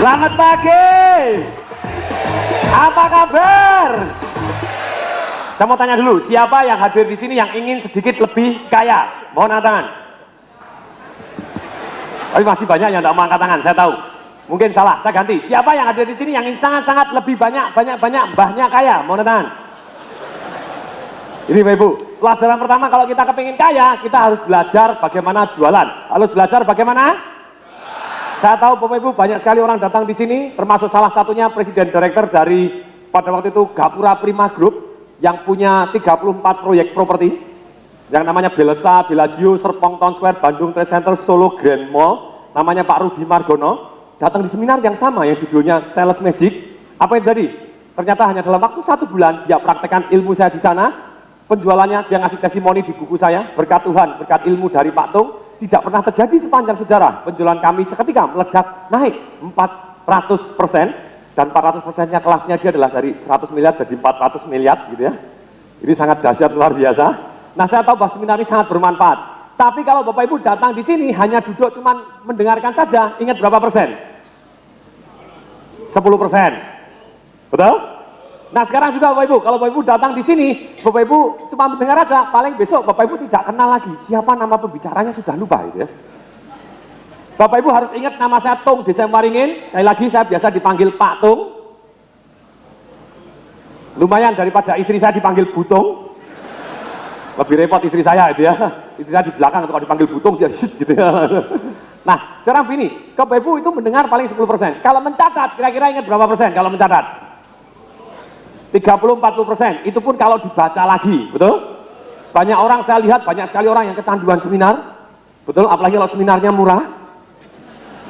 Selamat pagi. Apa kabar? Saya mau tanya dulu, siapa yang hadir di sini yang ingin sedikit lebih kaya? Mohon angkat tangan. Tapi masih banyak yang tidak mau angkat tangan, saya tahu. Mungkin salah, saya ganti. Siapa yang hadir di sini yang ingin sangat-sangat lebih banyak mbahnya kaya? Mohon angkat tangan. Ini Bapak Ibu, pelajaran pertama kalau kita kepingin kaya, kita harus belajar bagaimana jualan. Harus belajar bagaimana? Saya tahu Bapak Ibu banyak sekali orang datang di sini, termasuk salah satunya Presiden Direktur dari pada waktu itu Gapura Prima Group yang punya 34 proyek properti yang namanya Belesa, Bellagio, Serpong Town Square, Bandung Trade Center, Solo Grand Mall, namanya Pak Rudi Margono, datang di seminar yang sama yang judulnya Sales Magic. Apa yang terjadi? Ternyata hanya dalam waktu 1 bulan dia praktekkan ilmu saya di sana, penjualannya dia ngasih testimoni di buku saya, berkat Tuhan, berkat ilmu dari Pak Tung, tidak pernah terjadi sepanjang sejarah. Penjualan kami seketika meledak naik 400%. Dan 400%-nya kelasnya dia adalah dari 100 miliar jadi 400 miliar gitu ya. Ini sangat dahsyat, luar biasa. Nah, saya tahu bahwa seminar ini sangat bermanfaat. Tapi kalau Bapak Ibu datang di sini hanya duduk cuman mendengarkan saja, ingat berapa persen? 10%. Betul? Nah, sekarang juga Bapak Ibu, kalau Bapak Ibu datang di sini, Bapak Ibu cuma mendengar aja, paling besok Bapak Ibu tidak kenal lagi siapa nama pembicaranya, sudah lupa gitu ya. Bapak Ibu harus ingat nama saya Tung Desemaringin. Sekali lagi saya biasa dipanggil Pak Tung. Lumayan daripada istri saya dipanggil Butung. Lebih repot istri saya itu ya. Istri saya di belakang kalau dipanggil Butung dia shit gitu ya. Nah, sekarang begini, Bapak Ibu itu mendengar paling 10%. Kalau mencatat, kira-kira ingat berapa persen kalau mencatat? 30-40%. Itu pun kalau dibaca lagi, betul? Banyak orang saya lihat, banyak sekali orang yang kecanduan seminar. Betul, apalagi kalau seminarnya murah.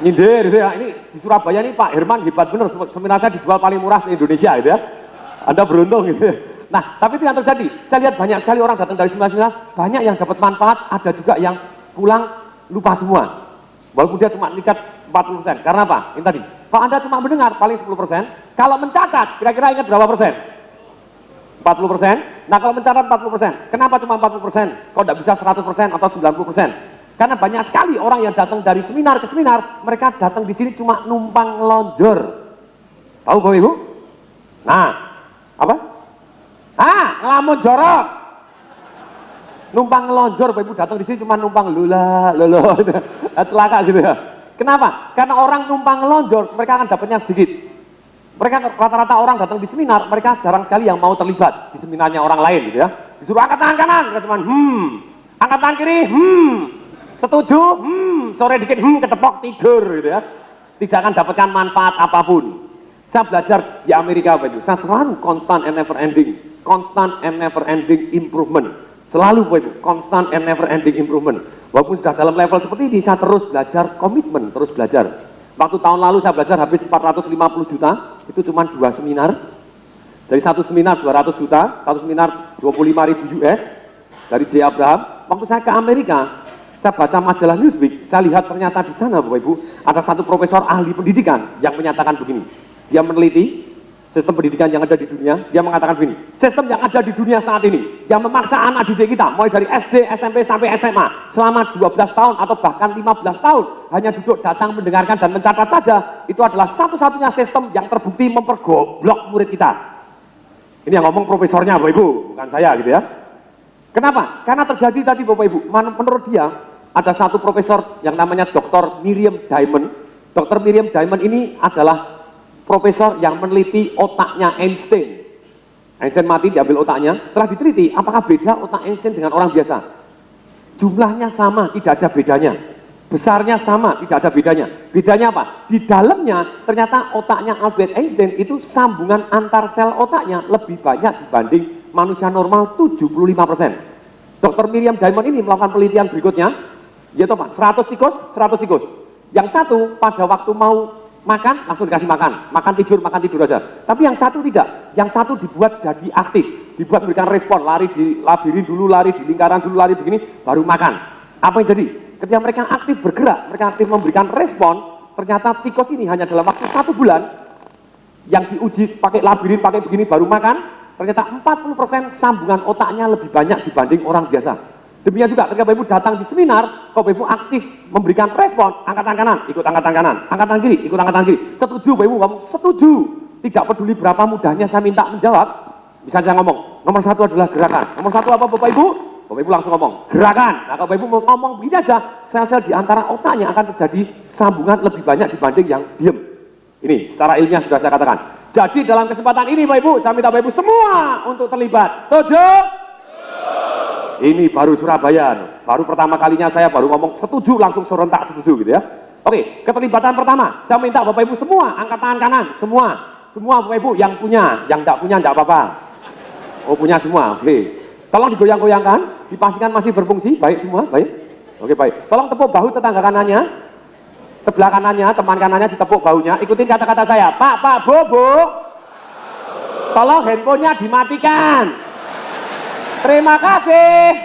Nyindir gitu ya, ini di Surabaya ini Pak Herman hebat bener, seminar saya dijual paling murah se-Indonesia gitu ya. Anda beruntung gitu ya. Nah, tapi itu yang terjadi, saya lihat banyak sekali orang datang dari seminar-seminar, banyak yang dapat manfaat, ada juga yang pulang lupa semua. Walaupun dia cuma nikat 40%, karena apa? Ini tadi, kalau Anda cuma mendengar paling 10%, kalau mencatat, kira-kira ingat berapa persen? 40%. Nah, kalau mencatat 40%, kenapa cuma 40%? Kok tidak bisa 100% atau 90%? Karena banyak sekali orang yang datang dari seminar ke seminar, mereka datang di sini cuma numpang ngelonjor. Tahu Bapak Ibu? Nah, apa? Ngelamun jorok. Numpang ngelonjor, Bapak Ibu datang di sini cuma numpang lula, celaka gitu ya. Kenapa? Karena orang numpang ngelonjor, mereka akan dapatnya sedikit. Mereka rata-rata orang datang di seminar, mereka jarang sekali yang mau terlibat di seminarnya orang lain gitu ya. Disuruh angkat tangan kanan, mereka cuma angkat tangan kiri, setuju, sore dikit, ketepok tidur gitu ya. Tidak akan dapatkan manfaat apapun. Saya belajar di Amerika Bapak Ibu, saya selalu constant and never ending improvement. Selalu Bapak Ibu, constant and never ending improvement. Walaupun sudah dalam level seperti ini, saya terus belajar komitmen, terus belajar. Waktu tahun lalu saya belajar habis 450 juta, itu cuma 2 seminar. Dari satu seminar 200 juta, satu seminar 25.000 US dari J. Abraham. Waktu saya ke Amerika, saya baca majalah Newsweek, saya lihat ternyata di sana Bapak Ibu, ada satu profesor ahli pendidikan yang menyatakan begini. Dia meneliti sistem pendidikan yang ada di dunia, dia mengatakan begini, sistem yang ada di dunia saat ini, yang memaksa anak didik kita, mulai dari SD, SMP, sampai SMA, selama 12 tahun atau bahkan 15 tahun, hanya duduk datang mendengarkan dan mencatat saja, itu adalah satu-satunya sistem yang terbukti mempergoblok murid kita. Ini yang ngomong profesornya Bapak Ibu, bukan saya gitu ya. Kenapa? Karena terjadi tadi Bapak Ibu, menurut dia ada satu profesor yang namanya Dr. Miriam Diamond. Dr. Miriam Diamond ini adalah profesor yang meneliti otaknya Einstein. Einstein mati, diambil otaknya. Setelah diteliti, apakah beda otak Einstein dengan orang biasa? Jumlahnya sama, tidak ada bedanya. Besarnya sama, tidak ada bedanya. Bedanya apa? Di dalamnya ternyata otaknya Albert Einstein itu sambungan antar sel otaknya lebih banyak dibanding manusia normal 75%. Dr. Miriam Diamond ini melakukan penelitian berikutnya, yaitu apa? 100 tikus. Yang satu pada waktu mau makan langsung dikasih makan tidur aja. Tapi yang satu tidak, yang satu dibuat jadi aktif, dibuat memberikan respon, lari di labirin dulu, lari di lingkaran dulu, lari begini, baru makan. Apa yang jadi? Ketika mereka aktif bergerak, mereka aktif memberikan respon, ternyata tikus ini hanya dalam waktu 1 bulan, yang diuji pakai labirin, pakai begini baru makan, ternyata 40% sambungan otaknya lebih banyak dibanding orang biasa. Demikian juga ketika Bapak Ibu datang di seminar, kalau Bapak Ibu aktif memberikan respon, angkatan kanan, ikut angkatan kanan, angkatan kiri, ikut angkatan kiri. Setuju, Bapak Ibu ngomong setuju. Tidak peduli berapa mudahnya saya minta menjawab. Misalnya saya ngomong, nomor 1 adalah gerakan. Nomor 1 apa Bapak Ibu? Bapak Ibu langsung ngomong, gerakan. Nah kalau Bapak Ibu ngomong begini aja, sel-sel di antara otaknya akan terjadi sambungan lebih banyak dibanding yang diem. Ini secara ilmiah sudah saya katakan. Jadi dalam kesempatan ini Bapak Ibu, saya minta Bapak Ibu semua untuk terlibat. Setuju? Ini baru Surabaya, baru pertama kalinya saya baru ngomong setuju, langsung serentak setuju gitu ya. Oke, keterlibatan pertama, saya minta Bapak Ibu semua angkat tangan kanan, semua Bapak Ibu yang punya, yang tidak punya tidak apa-apa. Oh punya semua, oke. Tolong digoyang-goyangkan, dipastikan masih berfungsi, baik semua, baik. Oke baik. Tolong tepuk bahu tetangga kanannya, sebelah kanannya, teman kanannya ditepuk bahunya. Ikutin kata-kata saya, Pak Bobo, tolong handphonenya dimatikan. Terima kasih.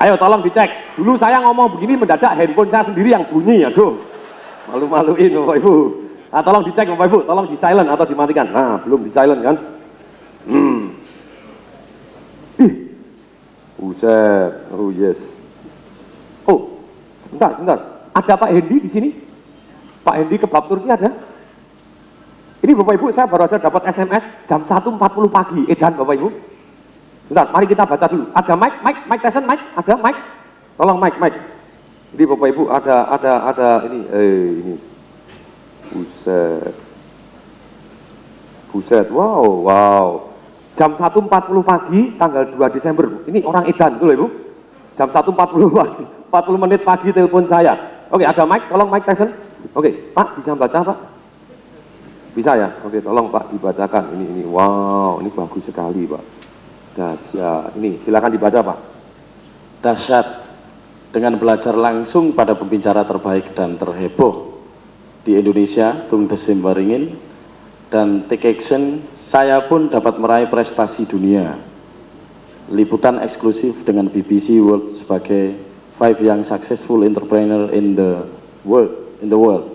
Ayo tolong dicek. Dulu saya ngomong begini mendadak handphone saya sendiri yang bunyi, aduh. Malu-maluin Bapak Ibu. Nah, tolong dicek Bapak Ibu, tolong di silent atau dimatikan. Nah, belum di silent kan? Buset, oh yes. Oh, sebentar. Ada Pak Hendi di sini? Pak Hendi kebab Turki ada? Ini Bapak Ibu, saya baru aja dapat SMS jam 1.40 pagi, edan Bapak Ibu. Sebentar, mari kita baca dulu. Ada Mike Tyson, ada Mike? Tolong Mike. Ini Bapak Ibu ada ini. Buset, wow. Jam 1.40 pagi, tanggal 2 Desember. Ini orang edan, betul Ibu? Jam 1.40 pagi, 40 menit pagi telepon saya. Oke, ada Mike, tolong Mike Tyson. Oke, Pak, bisa baca Pak? Bisa ya? Oke, tolong Pak dibacakan. Ini, wow, ini bagus sekali Pak. Dahsyat. Ini, silakan dibaca Pak. Dahsyat, dengan belajar langsung pada pembicara terbaik dan terheboh di Indonesia, Tung Desember Ringin, dan Take Action, saya pun dapat meraih prestasi dunia. Liputan eksklusif dengan BBC World sebagai 5 Young Successful Entrepreneur in the world.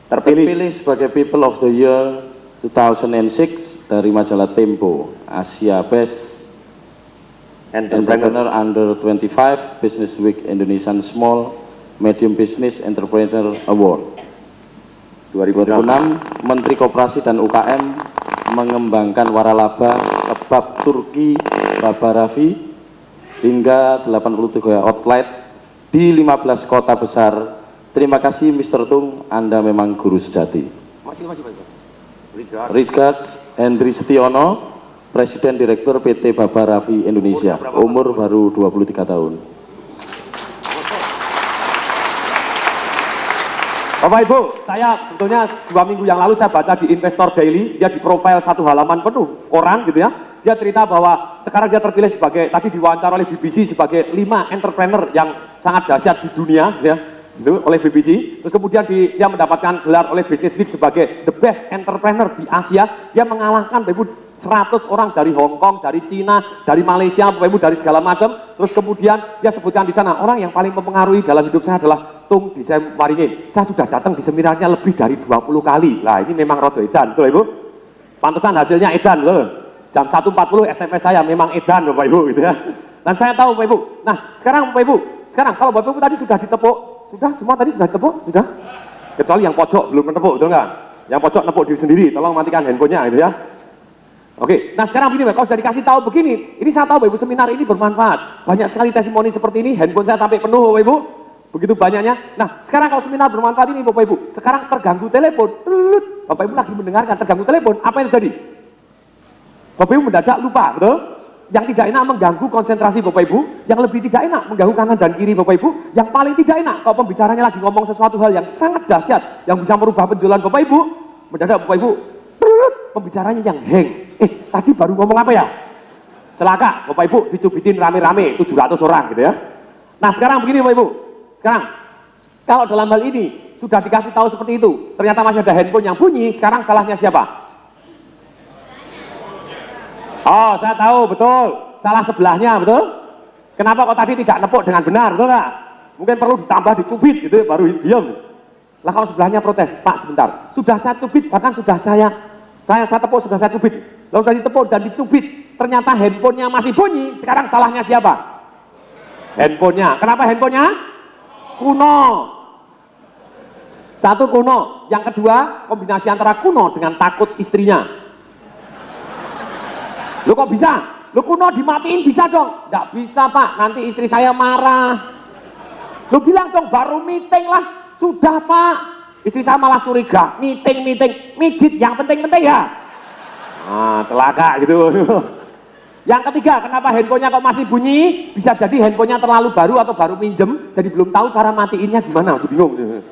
Terpilih sebagai People of the Year 2006 dari majalah Tempo, Asia Best Entrepreneur Under 25 Business Week Indonesian Small Medium Business Entrepreneur Award. 2006, Menteri Koperasi dan UKM mengembangkan waralaba kebab Turki Baba Rafi hingga 83 outlet di 15 kota besar. Terima kasih Mr. Tung, Anda memang guru sejati. Masih Pak. Richard Hendri Setiono, Presiden Direktur PT Baba Rafi Indonesia, umur baru 23 tahun. Bapak Ibu, saya sebetulnya 2 minggu yang lalu saya baca di Investor Daily, dia di profil 1 halaman penuh, koran gitu ya. Dia cerita bahwa sekarang dia terpilih sebagai, tadi diwawancara oleh BBC sebagai 5 entrepreneur yang sangat dahsyat di dunia, gitu ya, itu oleh BBC. Terus kemudian dia mendapatkan gelar oleh Business Week sebagai the best entrepreneur di Asia. Dia mengalahkan Bapak Ibu 100 orang dari Hong Kong, dari Cina, dari Malaysia, Bapak Ibu dari segala macam. Terus kemudian dia sebutkan di sana, orang yang paling mempengaruhi dalam hidup saya adalah Tung Desember Ringin. Saya sudah datang di seminarnya lebih dari 20 kali. Nah ini memang rodo edan, betul Ibu? Pantesan hasilnya edan loh. Jam 1.40 SMS saya memang edan Bapak Ibu gitu ya. Dan saya tahu Bapak Ibu. Nah sekarang Bapak Ibu, kalau Bapak Ibu tadi sudah ditepuk, sudah semua tadi sudah ditepuk? Sudah? Kecuali yang pojok belum menepuk, betul nggak? Yang pojok nepuk diri sendiri, tolong matikan handphonenya gitu ya. Oke, nah sekarang begini, kalau sudah dikasih tahu begini, ini saya tahu Bapak Ibu seminar ini bermanfaat. Banyak sekali testimoni seperti ini, handphone saya sampai penuh Bapak Ibu. Begitu banyaknya. Nah, sekarang kalau seminar bermanfaat ini Bapak Ibu, sekarang terganggu telepon, Bapak Ibu lagi mendengarkan terganggu telepon, apa yang terjadi? Bapak Ibu mendadak lupa, betul? Yang tidak enak mengganggu konsentrasi Bapak Ibu, yang lebih tidak enak mengganggu kanan dan kiri Bapak Ibu, yang paling tidak enak kalau pembicaranya lagi ngomong sesuatu hal yang sangat dahsyat, yang bisa merubah penjualan Bapak Ibu, mendadak Bapak Ibu, pembicaranya yang hang. Tadi baru ngomong apa ya? Celaka, Bapak Ibu dicubitin rame-rame, 700 orang gitu ya. Nah sekarang begini Bapak Ibu, sekarang kalau dalam hal ini sudah dikasih tahu seperti itu, ternyata masih ada handphone yang bunyi, sekarang salahnya siapa? Oh saya tahu, betul, salah sebelahnya, betul? Kenapa kok tadi tidak nepuk dengan benar, betul nggak? Mungkin perlu ditambah dicubit gitu, baru diam. Lah kalau sebelahnya protes, Pak sebentar, sudah saya cubit, bahkan sudah saya tepuk, sudah saya cubit. Lalu sudah ditepuk dan dicubit, ternyata handphonenya masih bunyi, sekarang salahnya siapa? Handphonenya. Kenapa handphonenya? Kuno. Satu kuno, yang kedua kombinasi antara kuno dengan takut istrinya. Lo kok bisa? Lo kuno dimatiin bisa dong? Nggak bisa Pak, nanti istri saya marah. Lo bilang dong baru meeting lah, sudah Pak. Istri saya malah curiga, meeting, mijit yang penting-penting ya. Nah, celaka gitu. Yang ketiga, kenapa handphonenya kok masih bunyi? Bisa jadi handphonenya terlalu baru atau baru minjem, jadi belum tahu cara matiinnya gimana, masih bingung.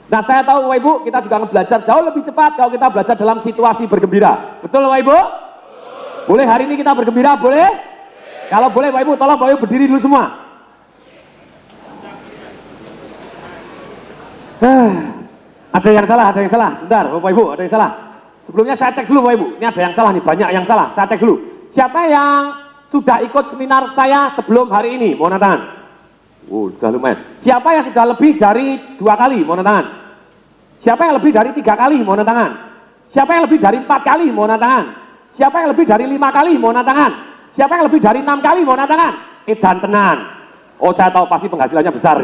Nah, saya tahu Bapak Ibu, kita juga belajar jauh lebih cepat kalau kita belajar dalam situasi bergembira. Betul Bapak Ibu? Boleh hari ini kita bergembira? Boleh? Kalau boleh Bapak Ibu, tolong Bapak Ibu berdiri dulu semua. Ada yang salah. Sebentar Bapak Ibu, ada yang salah. Sebelumnya saya cek dulu Bapak Ibu, ini ada yang salah nih, banyak yang salah, saya cek dulu. Siapa yang sudah ikut seminar saya sebelum hari ini? Mohon tangan. Sudah lumayan. Siapa yang sudah lebih dari 2 kali? Mohon tangan. Siapa yang lebih dari 3 kali? Mohon tangan. Siapa yang lebih dari 4 kali? Mohon tangan. Siapa yang lebih dari 5 kali? Mohon tangan. Siapa yang lebih dari 6 kali? Mohon tangan. Edan tenan. Oh, saya tahu pasti penghasilannya besar.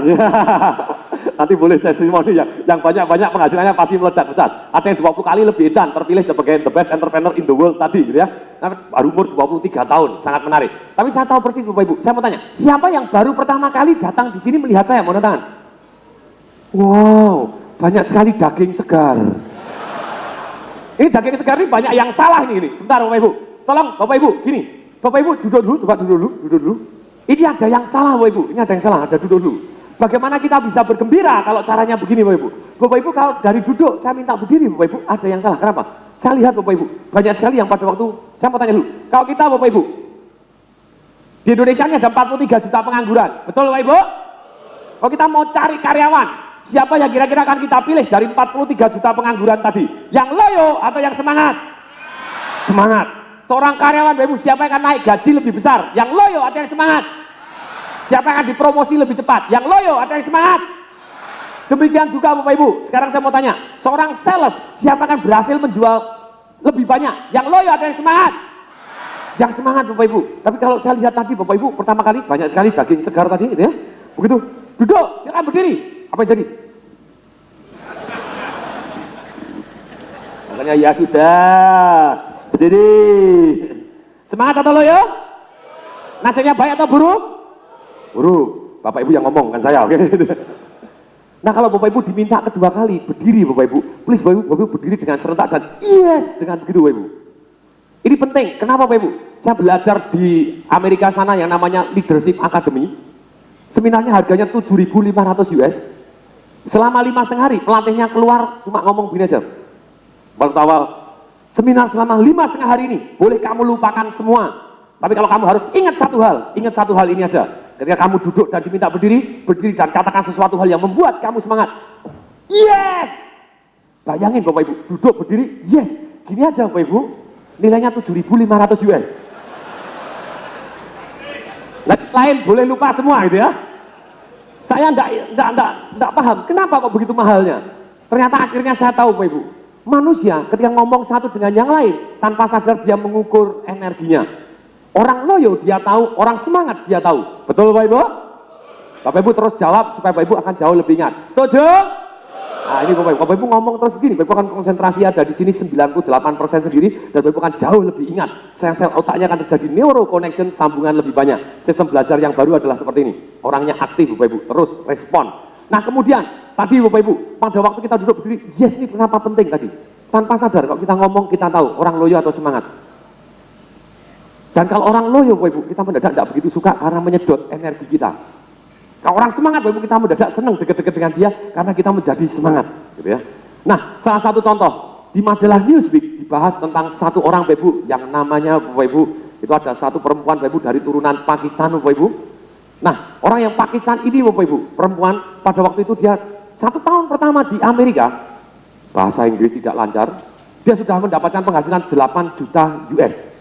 Nanti boleh testimoni ya. Yang banyak-banyak penghasilannya pasti meledak besar. Ada yang 20 kali lebih edan, terpilih sebagai the best entrepreneur in the world tadi gitu ya. Baru umur 23 tahun, sangat menarik. Tapi saya tahu persis Bapak Ibu. Saya mau tanya, siapa yang baru pertama kali datang di sini melihat saya? Mohon tangan. Wow, banyak sekali daging segar. Ini daging segar ini banyak yang salah ini. Sebentar Bapak Ibu. Tolong Bapak Ibu, gini. Bapak Ibu duduk dulu, coba duduk dulu. Ini ada yang salah Bapak Ibu, ini ada yang salah, ada duduk dulu. Bagaimana kita bisa bergembira kalau caranya begini Bapak Ibu? Bapak Ibu kalau dari duduk saya minta berdiri Bapak Ibu, ada yang salah. Kenapa? Saya lihat Bapak Ibu, banyak sekali yang pada waktu, saya mau tanya dulu, kalau kita Bapak Ibu, di Indonesia ini ada 43 juta pengangguran, betul Bapak Ibu? Kalau kita mau cari karyawan, siapa yang kira-kira akan kita pilih dari 43 juta pengangguran tadi? Yang loyo atau yang semangat? Semangat. Seorang karyawan Bapak Ibu, siapa yang akan naik gaji lebih besar? Yang loyo atau yang semangat? Siapa yang akan dipromosi lebih cepat? Yang loyo atau yang semangat? Demikian juga Bapak Ibu. Sekarang saya mau tanya, seorang sales, siapa yang akan berhasil menjual lebih banyak? Yang loyo atau yang semangat? Yang semangat Bapak Ibu. Tapi kalau saya lihat tadi Bapak Ibu, pertama kali banyak sekali daging segar tadi gitu ya. Begitu, duduk, silakan berdiri. Apa yang jadi? Makanya ya sudah, berdiri. Semangat atau loyo? Nasibnya baik atau buruk? Buruk. Bapak Ibu yang ngomong kan saya, oke? Nah kalau Bapak Ibu diminta kedua kali berdiri Bapak Ibu, please Bapak Ibu berdiri dengan serentak dan yes dengan begitu Bapak Ibu. Ini penting. Kenapa Bapak Ibu? Saya belajar di Amerika sana yang namanya Leadership Academy. Seminarnya harganya 7.500 US. Selama 5,5 hari pelatihnya keluar cuma ngomong begini aja. Waktu awal seminar selama 5,5 hari ini boleh kamu lupakan semua. Tapi kalau kamu harus ingat satu hal ini aja. Ketika kamu duduk dan diminta berdiri dan katakan sesuatu hal yang membuat kamu semangat. Yes! Bayangin Bapak Ibu, duduk berdiri, yes. Gini aja Bapak Ibu, nilainya 7.500 US. Lain boleh lupa semua gitu ya. Saya enggak paham, kenapa kok begitu mahalnya? Ternyata akhirnya saya tahu Bapak Ibu, manusia ketika ngomong satu dengan yang lain, tanpa sadar dia mengukur energinya. Orang loyo dia tahu, orang semangat dia tahu. Betul Bapak Ibu? Bapak Ibu terus jawab supaya Bapak Ibu akan jauh lebih ingat. Setuju? Nah ini Bapak Ibu ngomong terus begini, Bapak Ibu akan konsentrasi ada di sini 98% sendiri dan Bapak Ibu akan jauh lebih ingat. Sel-sel otaknya akan terjadi neuro connection, sambungan lebih banyak. Sistem belajar yang baru adalah seperti ini. Orangnya aktif Bapak Ibu, terus respon. Nah kemudian tadi Bapak Ibu, pada waktu kita duduk berdiri, yes ini kenapa penting tadi? Tanpa sadar kalau kita ngomong kita tahu orang loyo atau semangat. Dan kalau orang loyo Bapak Ibu, kita mendadak tidak begitu suka karena menyedot energi kita. Kalau orang semangat Bapak Ibu, kita mendadak senang deket-deket dengan dia karena kita menjadi semangat, gitu ya. Nah, salah satu contoh di majalah Newsweek dibahas tentang satu orang Bapak Ibu yang namanya Bapak Ibu, itu ada satu perempuan Bapak Ibu dari turunan Pakistan Bapak Ibu. Nah, orang yang Pakistan ini Bapak Ibu, perempuan pada waktu itu dia 1 tahun pertama di Amerika, bahasa Inggris tidak lancar, dia sudah mendapatkan penghasilan 8 juta US.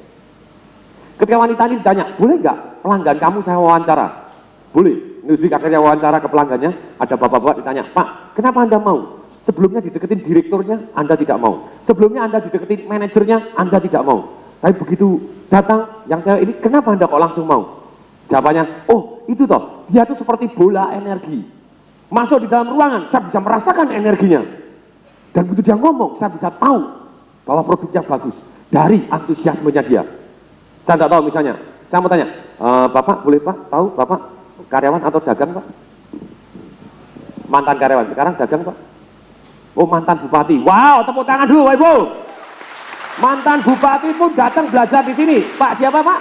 Ketika wanita ini ditanya, boleh nggak pelanggan kamu saya wawancara? Boleh. Newsweek akhirnya wawancara ke pelanggannya, ada bapak-bapak ditanya, Pak, kenapa Anda mau? Sebelumnya dideketin direkturnya, Anda tidak mau. Sebelumnya Anda dideketin manajernya, Anda tidak mau. Tapi begitu Datang yang cewek ini, kenapa Anda kok langsung mau? Jawabannya, oh itu toh, dia tuh seperti bola energi. Masuk di dalam ruangan, saya bisa merasakan energinya. Dan begitu dia ngomong, saya bisa tahu bahwa produknya bagus dari antusiasmenya dia. Saya tidak tahu misalnya, saya mau tanya, Bapak boleh Pak, tahu Bapak karyawan atau dagang Pak? Mantan karyawan, sekarang dagang Pak? Oh mantan bupati, wow tepuk tangan dulu Ibu. Mantan bupati pun datang belajar di sini. Pak siapa Pak?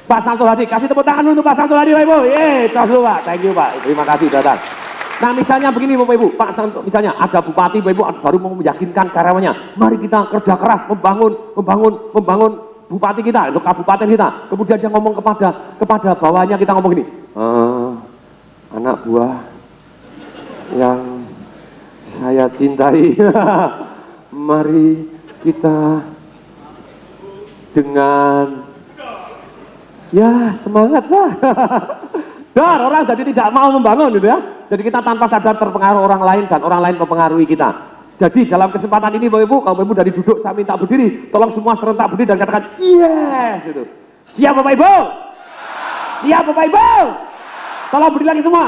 Pak Samsul Hadi, kasih tepuk tangan dulu untuk Pak Samsul Hadi Ibu. Cos dulu Pak, thank you Pak, terima kasih datang. Nah misalnya begini Bapak Ibu, Pak Samsul, misalnya ada bupati Bapak Ibu baru mau meyakinkan karyawannya, mari kita kerja keras membangun bupati kita, untuk kabupaten kita. Kemudian dia ngomong kepada bawahnya, kita ngomong gini, anak buah yang saya cintai, mari kita dengan ya semangatlah. Dar, orang jadi tidak mau membangun gitu ya. Jadi kita tanpa sadar terpengaruh orang lain dan orang lain mempengaruhi kita. Jadi dalam kesempatan ini Bapak Ibu, kalau Bapak Ibu dari duduk saya minta berdiri, tolong semua serentak berdiri dan katakan yes itu. Siap Bapak Ibu? Siap Bapak Ibu? Tolong berdiri lagi semua.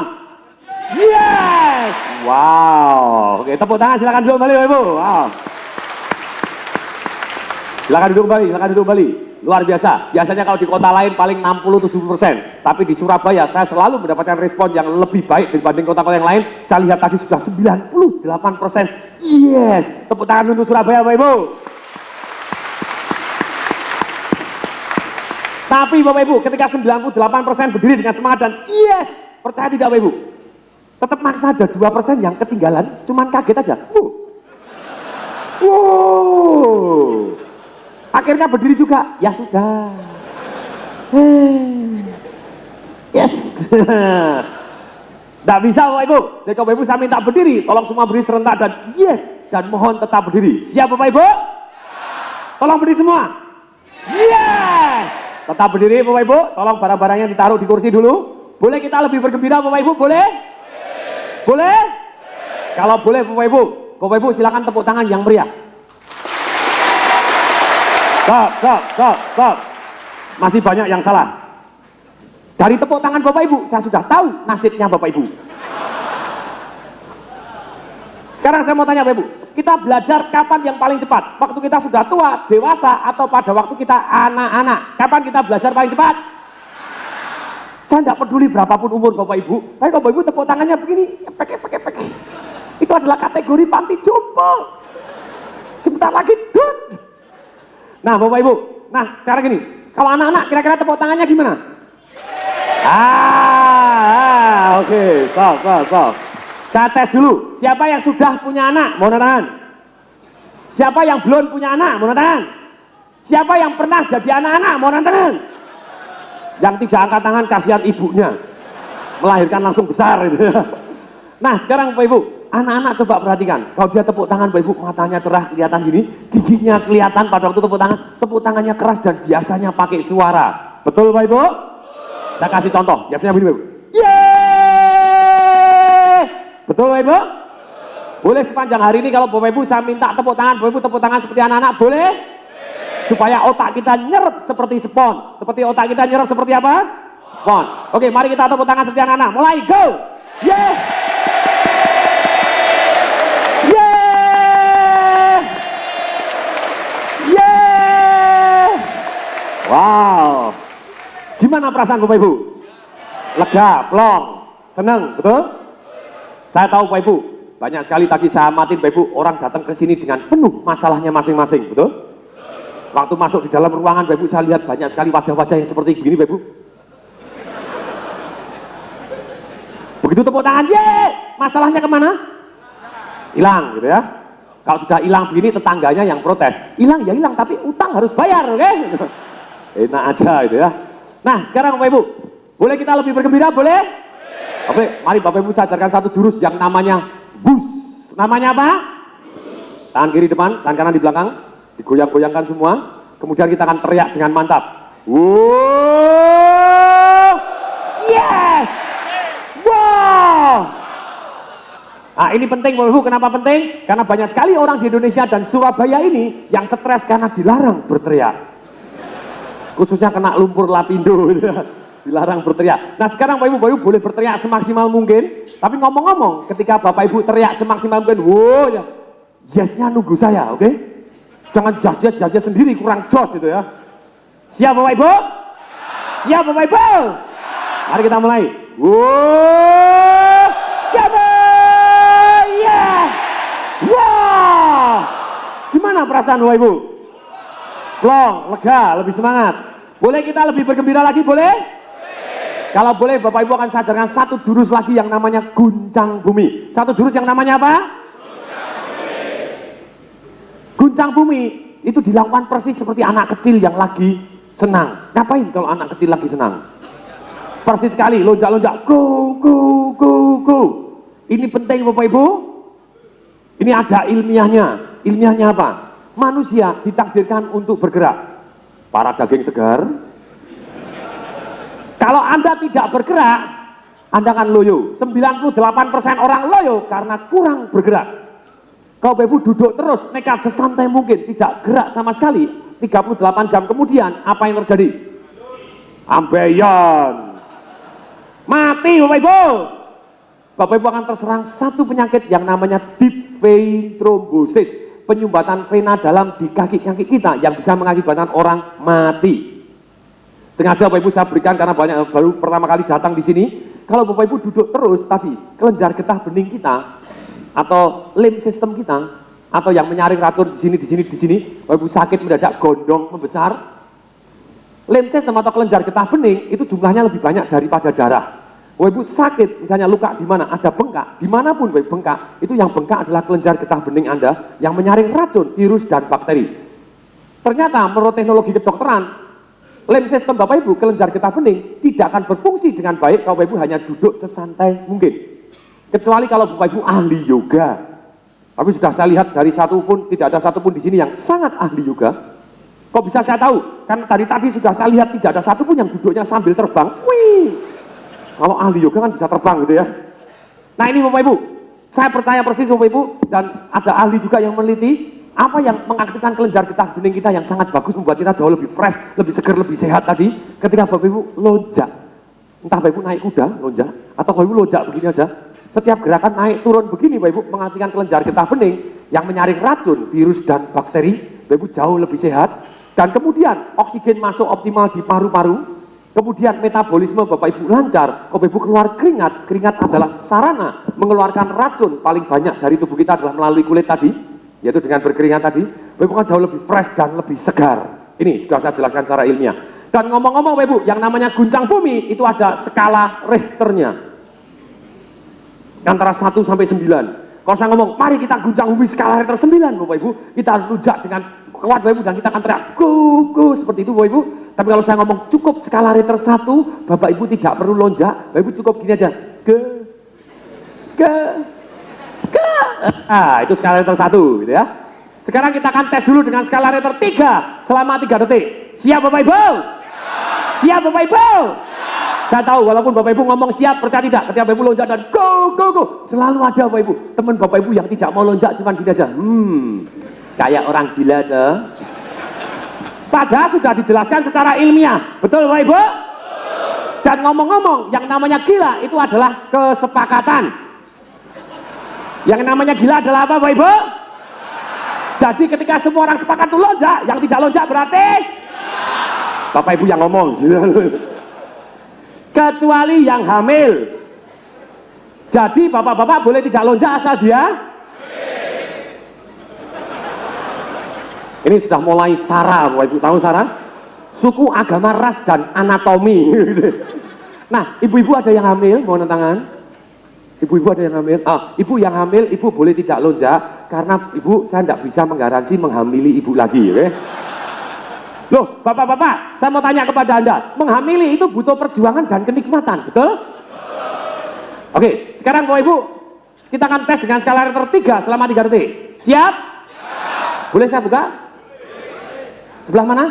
Yes. Wow. Oke, tepuk tangan, silakan duduk kembali Bapak Ibu. Wow. Silakan duduk kembali. Luar biasa. Biasanya kalau di kota lain paling 60-70%. Tapi di Surabaya saya selalu mendapatkan respon yang lebih baik dibanding kota-kota yang lain. Saya lihat tadi sudah 98%. Yes. Tepuk tangan untuk Surabaya Bapak Ibu. Tapi Bapak Ibu ketika 98% berdiri dengan semangat dan yes. Percaya tidak Bapak Ibu? Tetap maksa ada 2% yang ketinggalan. Cuman kaget aja. Wow. Akhirnya berdiri juga, ya sudah. Yes. Tidak bisa Bapak Ibu. Jadi kalau Bapak Ibu saya minta berdiri, tolong semua berdiri serentak dan yes. Dan mohon tetap berdiri. Siap Bapak Ibu? Tolong berdiri semua. Yes. Tetap berdiri Bapak Ibu. Tolong barang-barangnya ditaruh di kursi dulu. Boleh kita lebih bergembira Bapak Ibu? Boleh? Boleh? Kalau boleh Bapak Ibu silakan tepuk tangan yang meriah. Stop. Masih banyak yang salah. Dari tepuk tangan Bapak Ibu, saya sudah tahu nasibnya Bapak Ibu. Sekarang saya mau tanya Bapak Ibu, kita belajar kapan yang paling cepat? Waktu kita sudah tua, dewasa, atau pada waktu kita anak-anak? Kapan kita belajar paling cepat? Saya tidak peduli berapapun umur Bapak Ibu, tapi kalau Bapak Ibu tepuk tangannya begini, pakai. Itu adalah kategori panti jompo. Sebentar lagi, dud. Nah Bapak Ibu, cara gini, kalau anak-anak kira-kira tepuk tangannya gimana? Oke, stop. Saya tes dulu, siapa yang sudah punya anak? Mau tangan. Siapa yang belum punya anak? Mau tangan. Siapa yang pernah jadi anak-anak? Mau tangan. Yang tidak angkat tangan kasihan ibunya, melahirkan langsung besar gitu. Nah sekarang Bapak Ibu, anak-anak coba perhatikan, kalau dia tepuk tangan Bapak Ibu, matanya cerah kelihatan gini, giginya kelihatan pada waktu tepuk tangannya keras dan biasanya pakai suara. Betul Bapak Ibu? Saya kasih contoh, biasanya begini Bapak Ibu. Yeay! Betul Bapak Ibu? Boleh sepanjang hari ini kalau Bapak Ibu saya minta tepuk tangan, Bapak Ibu tepuk tangan seperti anak-anak, boleh? Supaya otak kita nyerap seperti spon. Seperti otak kita nyerap seperti apa? Spon. Oke, mari kita tepuk tangan seperti anak-anak. Mulai, go! Yeay! Wow, gimana perasaan Bapak Ibu? Lega, plong, seneng, betul? Saya tahu Bapak Ibu, banyak sekali tadi saya amatin Bapak Ibu, orang datang ke sini dengan penuh masalahnya masing-masing, betul? Waktu masuk di dalam ruangan Bapak Ibu, saya lihat banyak sekali wajah-wajah yang seperti begini Bapak Ibu. Begitu tepuk tangan, yeay, masalahnya kemana? Hilang, gitu ya. Kalau sudah hilang begini, tetangganya yang protes. Hilang ya hilang, tapi utang harus bayar, oke? Enak aja gitu ya. Nah sekarang Bapak Ibu, boleh kita lebih bergembira, boleh? Oke, mari Bapak Ibu saya ajarkan satu jurus yang namanya bus. Namanya apa? Tangan kiri depan, tangan kanan di belakang, digoyang-goyangkan semua. Kemudian kita akan teriak dengan mantap. Wow! Yes! Wow! Nah, ini penting Bapak Ibu, kenapa penting? Karena banyak sekali orang di Indonesia dan Surabaya ini yang stres karena dilarang berteriak. Khususnya kena lumpur lapindo, gitu ya. Dilarang berteriak. Nah sekarang Bapak Ibu boleh berteriak semaksimal mungkin, tapi ngomong-ngomong ketika Bapak Ibu teriak semaksimal mungkin, wow ya, jasnya nunggu saya, oke? Jangan jasnya sendiri, kurang jos gitu ya. Siap Bapak Ibu? Siap Bapak Ibu? Mari kita mulai. Wow, yeah. Wow, gimana perasaan Bapak Ibu? Plong, lega, lebih semangat. Boleh kita lebih bergembira lagi, boleh? Kalau boleh Bapak Ibu akan saya ajarkan satu jurus lagi yang namanya guncang bumi. Satu jurus yang namanya apa? Guncang bumi itu dilakukan persis seperti anak kecil yang lagi senang. Ngapain kalau anak kecil lagi senang? Persis sekali, lonjak-lonjak, go, go, go, go. Ini penting Bapak Ibu. Ini ada ilmiahnya. Ilmiahnya apa? Manusia ditakdirkan untuk bergerak. Para daging segar. Kalau Anda tidak bergerak, Anda akan loyo. 98% orang loyo karena kurang bergerak. Kalau Bapak Ibu duduk terus, nekat sesantai mungkin, tidak gerak sama sekali, 38 jam kemudian, apa yang terjadi? Ambeien. Mati Bapak Ibu. Bapak Ibu akan terserang satu penyakit yang namanya deep vein thrombosis. Penyumbatan vena dalam di kaki-kaki kita yang bisa mengakibatkan orang mati. Sengaja Bapak Ibu saya berikan karena banyak baru pertama kali datang di sini. Kalau Bapak Ibu duduk terus tadi, kelenjar getah bening kita atau lymph system kita atau yang menyaring racun di sini, Bapak Ibu sakit mendadak, gondong membesar. Lymph system atau kelenjar getah bening itu jumlahnya lebih banyak daripada darah. Bapak Ibu sakit, misalnya luka di mana, ada bengkak, dimanapun Bapak Ibu bengkak, itu yang bengkak adalah kelenjar getah bening Anda yang menyaring racun, virus dan bakteri. Ternyata menurut teknologi kedokteran, lymph system Bapak Ibu, kelenjar getah bening tidak akan berfungsi dengan baik kalau Bapak Ibu hanya duduk sesantai mungkin. Kecuali kalau Bapak Ibu ahli yoga. Tapi sudah saya lihat dari tidak ada satupun di sini yang sangat ahli yoga. Kok bisa saya tahu? Karena tadi sudah saya lihat tidak ada satupun yang duduknya sambil terbang. Wih. Kalau ahli yoga kan bisa terbang gitu ya. Nah ini Bapak Ibu, saya percaya persis Bapak Ibu, dan ada ahli juga yang meneliti apa yang mengaktifkan kelenjar getah bening kita yang sangat bagus, membuat kita jauh lebih fresh, lebih segar, lebih sehat tadi ketika Bapak Ibu lonjak. Entah Bapak Ibu naik kuda lonjak atau Bapak Ibu lonjak begini aja. Setiap gerakan naik turun begini Bapak Ibu mengaktifkan kelenjar getah bening yang menyaring racun, virus dan bakteri. Bapak Ibu jauh lebih sehat, dan kemudian oksigen masuk optimal di paru-paru. Kemudian metabolisme Bapak Ibu lancar, Bapak Ibu keluar keringat. Keringat adalah sarana mengeluarkan racun paling banyak dari tubuh kita adalah melalui kulit tadi, yaitu dengan berkeringat tadi. Bapak Ibu kan jauh lebih fresh dan lebih segar. Ini sudah saya jelaskan secara ilmiah. Dan ngomong-ngomong Bapak Ibu, yang namanya guncang bumi itu ada skala Richternya. Antara 1 sampai 9. Kalau saya ngomong, mari kita guncang bumi skala Richter 9 Bapak Ibu, kita harus lunjak dengan kuat Bapak Ibu, dan kita akan teriak go, seperti itu Bapak Ibu. Tapi kalau saya ngomong cukup skala Richter 1, Bapak Ibu tidak perlu lonjak, Bapak Ibu cukup gini aja, ke. Ah, itu skala Richter 1 gitu ya. Sekarang kita akan tes dulu dengan skala Richter 3 selama 3 detik. Siap Bapak Ibu? Siap Bapak Ibu? Saya tahu walaupun Bapak Ibu ngomong siap, percaya tidak, ketika Bapak Ibu lonjak dan go, selalu ada Bapak Ibu, teman Bapak Ibu yang tidak mau lonjak cuma gini aja, kayak orang gila tuh. Padahal sudah dijelaskan secara ilmiah, betul Bapak Ibu? Dan ngomong-ngomong, yang namanya gila itu adalah kesepakatan. Yang namanya gila adalah apa Bapak Ibu? Jadi ketika semua orang sepakat itu lonjak, yang tidak lonjak berarti Bapak Ibu yang ngomong. Kecuali yang hamil. Jadi bapak-bapak boleh tidak lonjak asal dia. Ini sudah mulai SARA, Bapak Ibu tahu SARA? Suku, agama, ras, dan anatomi. Nah, ibu-ibu ada yang hamil, mohon tangan. Ibu-ibu ada yang hamil. Ibu yang hamil, ibu boleh tidak lonjak karena ibu saya tidak bisa menggaransi menghamili ibu lagi, oke? Loh, bapak-bapak, saya mau tanya kepada Anda, menghamili itu butuh perjuangan dan kenikmatan, betul? Oke, sekarang Bapak Ibu, kita akan tes dengan skala Richter 3 selama 3 detik. Siap? Boleh saya buka? Sebelah mana?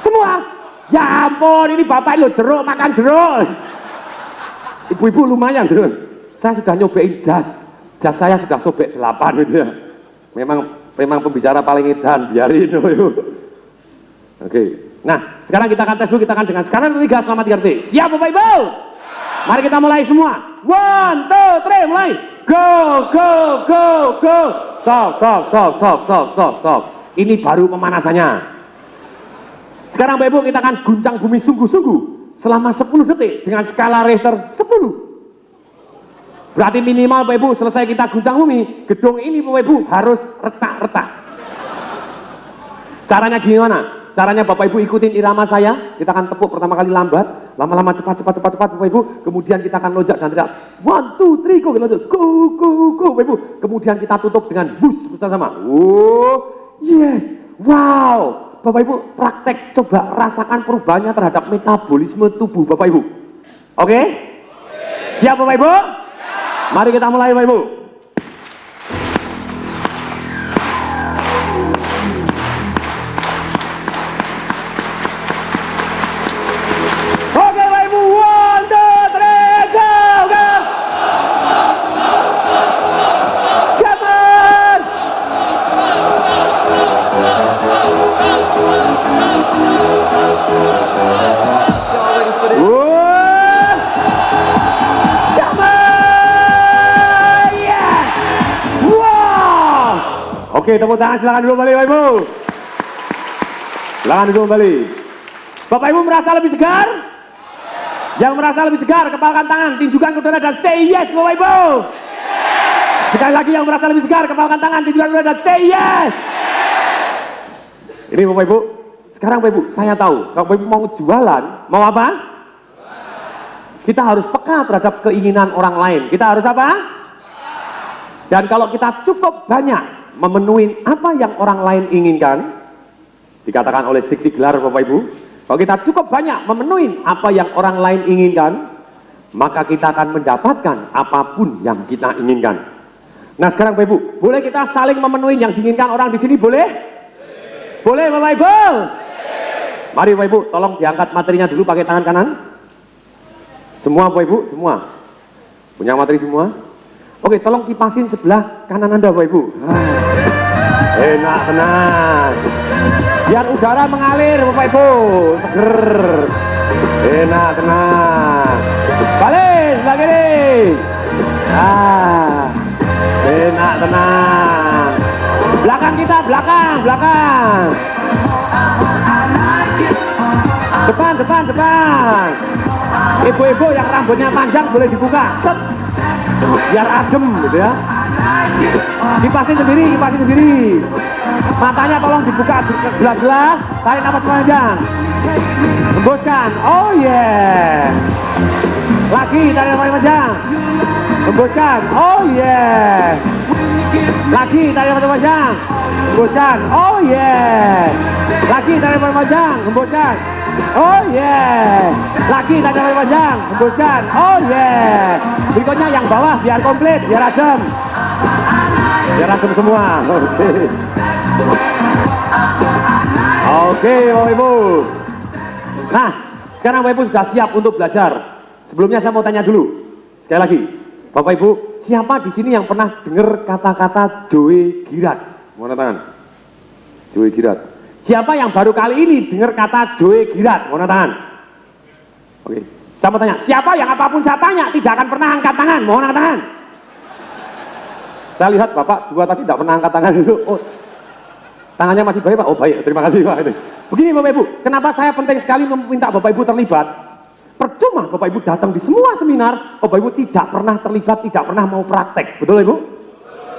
Semua? Ya ampun, ini bapak lo jeruk, makan jeruk. Ibu-ibu lumayan jeruk. saya sudah nyobain jas saya sudah sobek 8 gitu ya. Memang pembicara paling edan, biarin. Oke. Nah, sekarang kita akan tes dulu, kita akan dengan skala 3 selama 3 detik. Siap Bapak Ibu? Mari kita mulai semua. 1, 2, 3, mulai. Go, go, go, go. Stop. Ini baru pemanasannya. Sekarang Bapak Ibu kita akan guncang bumi sungguh-sungguh selama 10 detik dengan skala Richter 10. Berarti minimal Bapak Ibu selesai kita guncang bumi, gedung ini Bapak Ibu harus retak-retak. Caranya gimana? Caranya Bapak Ibu ikutin irama saya, kita akan tepuk pertama kali lambat, lama-lama cepat Bapak Ibu, kemudian kita akan lonjak dan teriak 1, 2, 3, go, go Bapak Ibu, kemudian kita tutup dengan bus bersama-sama. Oh, yes, wow, Bapak Ibu praktek coba rasakan perubahannya terhadap metabolisme tubuh Bapak Ibu. Oke? Siap Bapak Ibu? Mari kita mulai Bapak Ibu. Oke Bapak Ibu, 1, 2, 3, go, go. Cepat. Oke, tepuk tangan, silakan dulu kembali Bapak Ibu. Silakan dulu kembali. Bapak Ibu merasa lebih segar? Yang merasa lebih segar, kepalkan tangan, tinjukan ke udara dan say yes Bapak Ibu. Sekali lagi yang merasa lebih segar, kepalkan tangan, tinjukan ke udara dan say yes. Ini Bapak Ibu, sekarang Bapak Ibu, saya tahu, kalau Bapak Ibu mau jualan, mau apa? Kita harus peka terhadap keinginan orang lain. Kita harus apa? Dan kalau kita cukup banyak memenuhi apa yang orang lain inginkan, dikatakan oleh Zig Ziglar Bapak Ibu, kalau kita cukup banyak memenuhi apa yang orang lain inginkan, maka kita akan mendapatkan apapun yang kita inginkan. Nah sekarang Bapak Ibu, boleh kita saling memenuhi yang diinginkan orang di sini, boleh? Boleh Bapak Ibu? Mari Bapak Ibu, tolong diangkat materinya dulu pakai tangan kanan. Semua Bapak Ibu, semua punya materi semua? Oke, tolong kipasin sebelah kanan Anda Bapak Ibu. Enak tenang. Biar udara mengalir Bapak Ibu. Seger. Enak tenang. Balik sebelah kiri. Nah, enak tenang. Belakang kita, belakang. Depan. Ibu-ibu yang rambutnya panjang boleh dibuka. Set. Biar adem gitu ya. Kipasin sendiri. Matanya tolong dibuka belah-belah, tarik nafas panjang. Hembuskan. Oh yeah. Lagi tarik nafas panjang. Hembuskan. Oh yeah. Lagi tarik nafas panjang. Hembuskan. Oh yeah. Lagi tarik nafas panjang. Hembuskan. Oh yeah. Lagi tarik nafas panjang. Hembuskan. Oh yeah. Berikutnya yang bawah biar komplit, biar adem. Biar adem semua. Oke Bapak Ibu. Nah, sekarang Bapak Ibu sudah siap untuk belajar. Sebelumnya saya mau tanya dulu. Sekali lagi, Bapak Ibu, siapa di sini yang pernah dengar kata-kata Joe Girat? Mana tangan? Joe Girat. Siapa yang baru kali ini dengar kata Joe Girat? Mana tangan? Oke. Saya mau tanya, siapa yang apapun saya tanya tidak akan pernah angkat tangan? Mohon angkat tangan. Saya lihat Bapak dua tadi tidak pernah angkat tangan itu. Oh, tangannya masih baik Pak? Oh baik, terima kasih Pak. Begini Bapak Ibu, kenapa saya penting sekali meminta Bapak Ibu terlibat? Percuma Bapak Ibu datang di semua seminar, Bapak Ibu tidak pernah terlibat, tidak pernah mau praktek. Betul Ibu?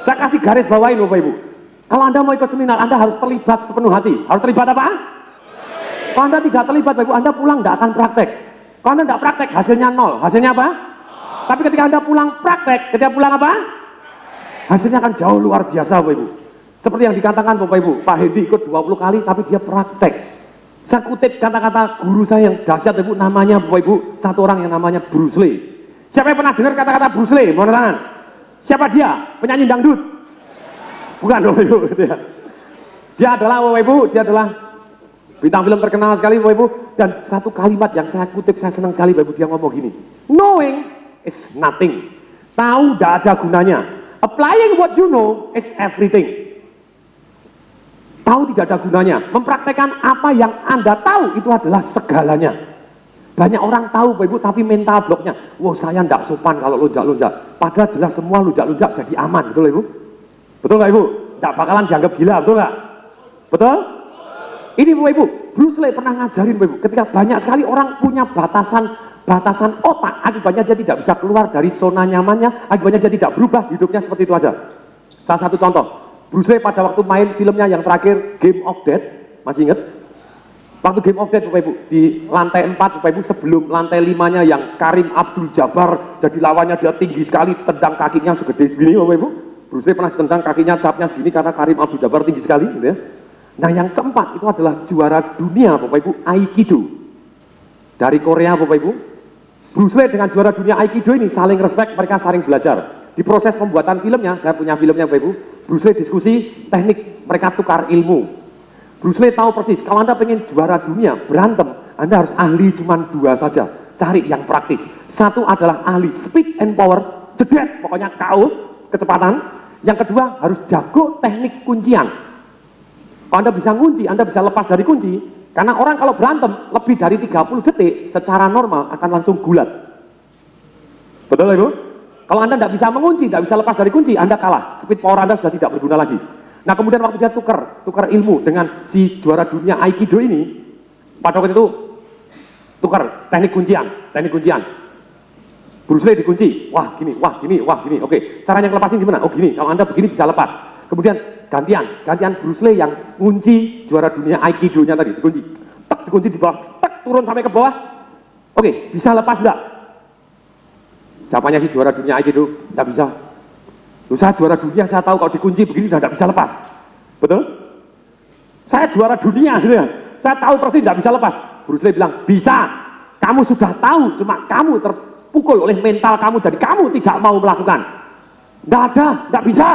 Saya kasih garis bawain Bapak Ibu. Kalau Anda mau ikut seminar, Anda harus terlibat sepenuh hati. Harus terlibat apa? Kalau Anda tidak terlibat Bapak Ibu, Anda pulang tidak akan praktek. Kalau Anda tidak praktek, hasilnya nol. Hasilnya apa? Tapi ketika Anda pulang praktek, ketika pulang apa? Hasilnya akan jauh luar biasa Bapak Ibu. Seperti yang dikatakan Bapak Ibu, Pak Hedi ikut 20 kali tapi dia praktek. Saya kutip kata-kata guru saya yang dahsyat Ibu, namanya Bapak Ibu, satu orang yang namanya Bruce Lee. Siapa yang pernah dengar kata-kata Bruce Lee? Mohon tangan. Siapa dia? Penyanyi dangdut? Bukan Bapak Ibu. Dia adalah Bapak Ibu, dia adalah bintang film terkenal sekali Bapak Ibu. Dan satu kalimat yang saya kutip, saya senang sekali Bapak Ibu, dia ngomong gini. Knowing is nothing. Tahu tidak ada gunanya. Applying what you know is everything. Tahu tidak ada gunanya. Mempraktekkan apa yang Anda tahu itu adalah segalanya. Banyak orang tahu Bapak Ibu tapi mental bloknya, wah saya tidak sopan kalau lonjak-lonjak. Padahal jelas semua lonjak-lonjak jadi aman, betul Ibu? Betul nggak Ibu? Tidak bakalan dianggap gila, betul nggak? Betul? Ini Bapak Ibu, Bruce Lee pernah ngajarin Bapak Ibu, ketika banyak sekali orang punya batasan otak, akibatnya dia tidak bisa keluar dari zona nyamannya, akibatnya dia tidak berubah, hidupnya seperti itu aja. Salah satu contoh, Bruce Lee pada waktu main filmnya yang terakhir, Game of Death, masih ingat? Waktu Game of Death Bapak Ibu, di lantai 4 Bapak Ibu, sebelum lantai 5-nya yang Karim Abdul Jabbar, jadi lawannya dia tinggi sekali, tendang kakinya segede segini Bapak Ibu. Bruce Lee pernah tendang kakinya, capnya segini karena Karim Abdul Jabbar tinggi sekali, gitu ya. Nah yang keempat itu adalah juara dunia Bapak Ibu, Aikido. Dari Korea Bapak Ibu, Bruce Lee dengan juara dunia Aikido ini saling respect, mereka saling belajar. Di proses pembuatan filmnya, saya punya filmnya Bapak Ibu, Bruce Lee diskusi teknik, mereka tukar ilmu. Bruce Lee tahu persis, kalau Anda pengen juara dunia, berantem, Anda harus ahli cuma 2 saja. Cari yang praktis. Satu adalah ahli speed and power, jedet, pokoknya KO, kecepatan. Yang kedua harus jago teknik kuncian. Kalau Anda bisa ngunci, Anda bisa lepas dari kunci. Karena orang kalau berantem lebih dari 30 detik, secara normal akan langsung gulat. Betul Ibu? Kalau Anda tidak bisa mengunci, tidak bisa lepas dari kunci, Anda kalah. Speed power Anda sudah tidak berguna lagi. Nah kemudian waktu dia tukar ilmu dengan si juara dunia Aikido ini, pada waktu itu tukar teknik kuncian. Bruce Lee dikunci, wah gini, oke. Caranya ngelepasin gimana? Oh gini, kalau Anda begini bisa lepas. Kemudian gantian Bruce Lee yang ngunci juara dunia Aikido-nya tadi, dikunci. Tek, dikunci di bawah, tek, turun sampai ke bawah. Oke, bisa lepas enggak? Siapanya si juara dunia Aikido? Enggak bisa. Saya juara dunia, saya tahu kalau dikunci begini sudah tidak bisa lepas. Betul? Saya juara dunia, gitu ya. Saya tahu persis tidak bisa lepas. Bruce Lee bilang, bisa. Kamu sudah tahu, cuma kamu terpukul oleh mental kamu, jadi kamu tidak mau melakukan. Tidak ada, tidak bisa.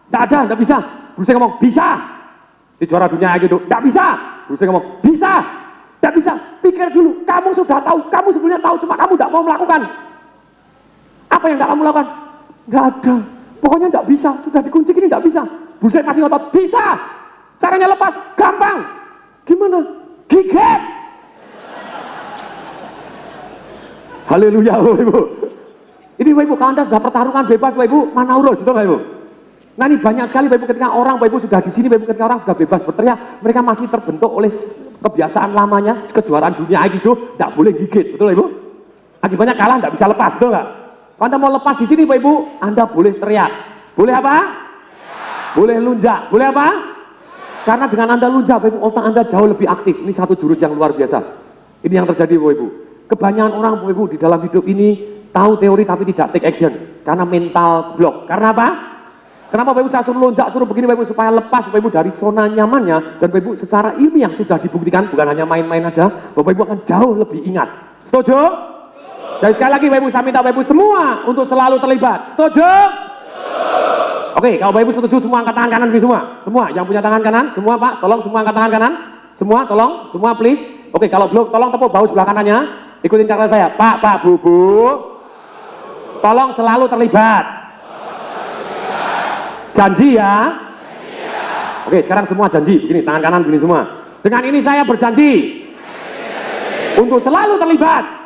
Tidak ada, tidak bisa. Bruce Lee ngomong, bisa. Si juara dunia gitu, tidak bisa. Bruce Lee ngomong, bisa. Tidak bisa. Pikir dulu, kamu sudah tahu, kamu sebenarnya tahu, cuma kamu tidak mau melakukan. Apa yang tidak kamu lakukan? Tidak ada. Pokoknya tidak bisa, sudah dikunci gini tidak bisa. Bruce Lee masih ngotot, bisa. Caranya lepas, gampang. Gimana? Gigit. Haleluya Bapak Ibu. Ini Bapak Ibu, kalau Anda sudah pertarungan bebas Bapak Ibu, mana urus, betul Bapak Ibu? Nah ini banyak sekali Bapak Ibu, ketika orang Bapak Ibu sudah di sini, Bapak Ibu, ketika orang sudah bebas berteriak, mereka masih terbentuk oleh kebiasaan lamanya, kejuaraan dunia Aikido, tidak boleh gigit, betul Bapak Ibu? Akibatnya kalah, tidak bisa lepas, betul nggak? Kalau Anda mau lepas di sini Bapak Ibu, Anda boleh teriak. Boleh apa? Boleh lunjak. Boleh apa? Karena dengan Anda lunjak Bapak Ibu, otak Anda jauh lebih aktif. Ini satu jurus yang luar biasa. Ini yang terjadi Bapak Ibu. Kebanyakan orang Bapak Ibu di dalam hidup ini tahu teori tapi tidak take action. Karena mental block. Karena apa? Kenapa Bapak Ibu saya suruh lonjak, suruh begini Bapak Ibu, supaya lepas Bapak Ibu dari zona nyamannya. Dan Bapak Ibu secara ilmiah sudah dibuktikan, bukan hanya main-main aja, Bapak Ibu akan jauh lebih ingat. Setuju? Jadi sekali lagi Bapak Ibu, saya minta Bapak Ibu semua untuk selalu terlibat. Setuju? Oke, kalau Bapak Ibu setuju, semua angkat tangan kanan, semua. Semua yang punya tangan kanan, semua Pak, tolong semua angkat tangan kanan. Semua, tolong, semua please. Oke, kalau belum, tolong tepuk bahu sebelah kanannya. Ikutin kata saya, Pak, Bu, tolong selalu terlibat. Janji ya? Oke, sekarang semua janji. Begini, tangan kanan begini semua. Dengan ini saya berjanji untuk selalu terlibat.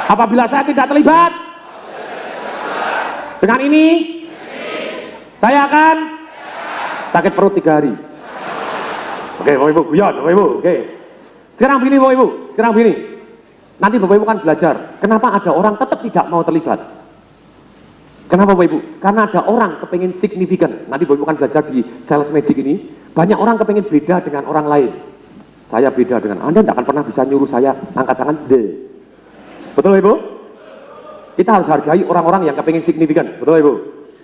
Apabila saya tidak terlibat, dengan ini saya akan sakit perut 3 hari. Oke, Bapak Ibu, guyon, Bapak Ibu. Oke. Sekarang begini Bapak Ibu, sekarang begini. Nanti Bapak Ibu kan belajar, kenapa ada orang tetap tidak mau terlibat. Kenapa Bapak Ibu? Karena ada orang kepengen signifikan. Nanti Bapak Ibu kan belajar di sales magic ini, banyak orang kepengen beda dengan orang lain. Saya beda dengan Anda, tidak akan pernah bisa nyuruh saya angkat tangan D. Betul Ibu? Kita harus hargai orang-orang yang kepengen signifikan. Betul Ibu?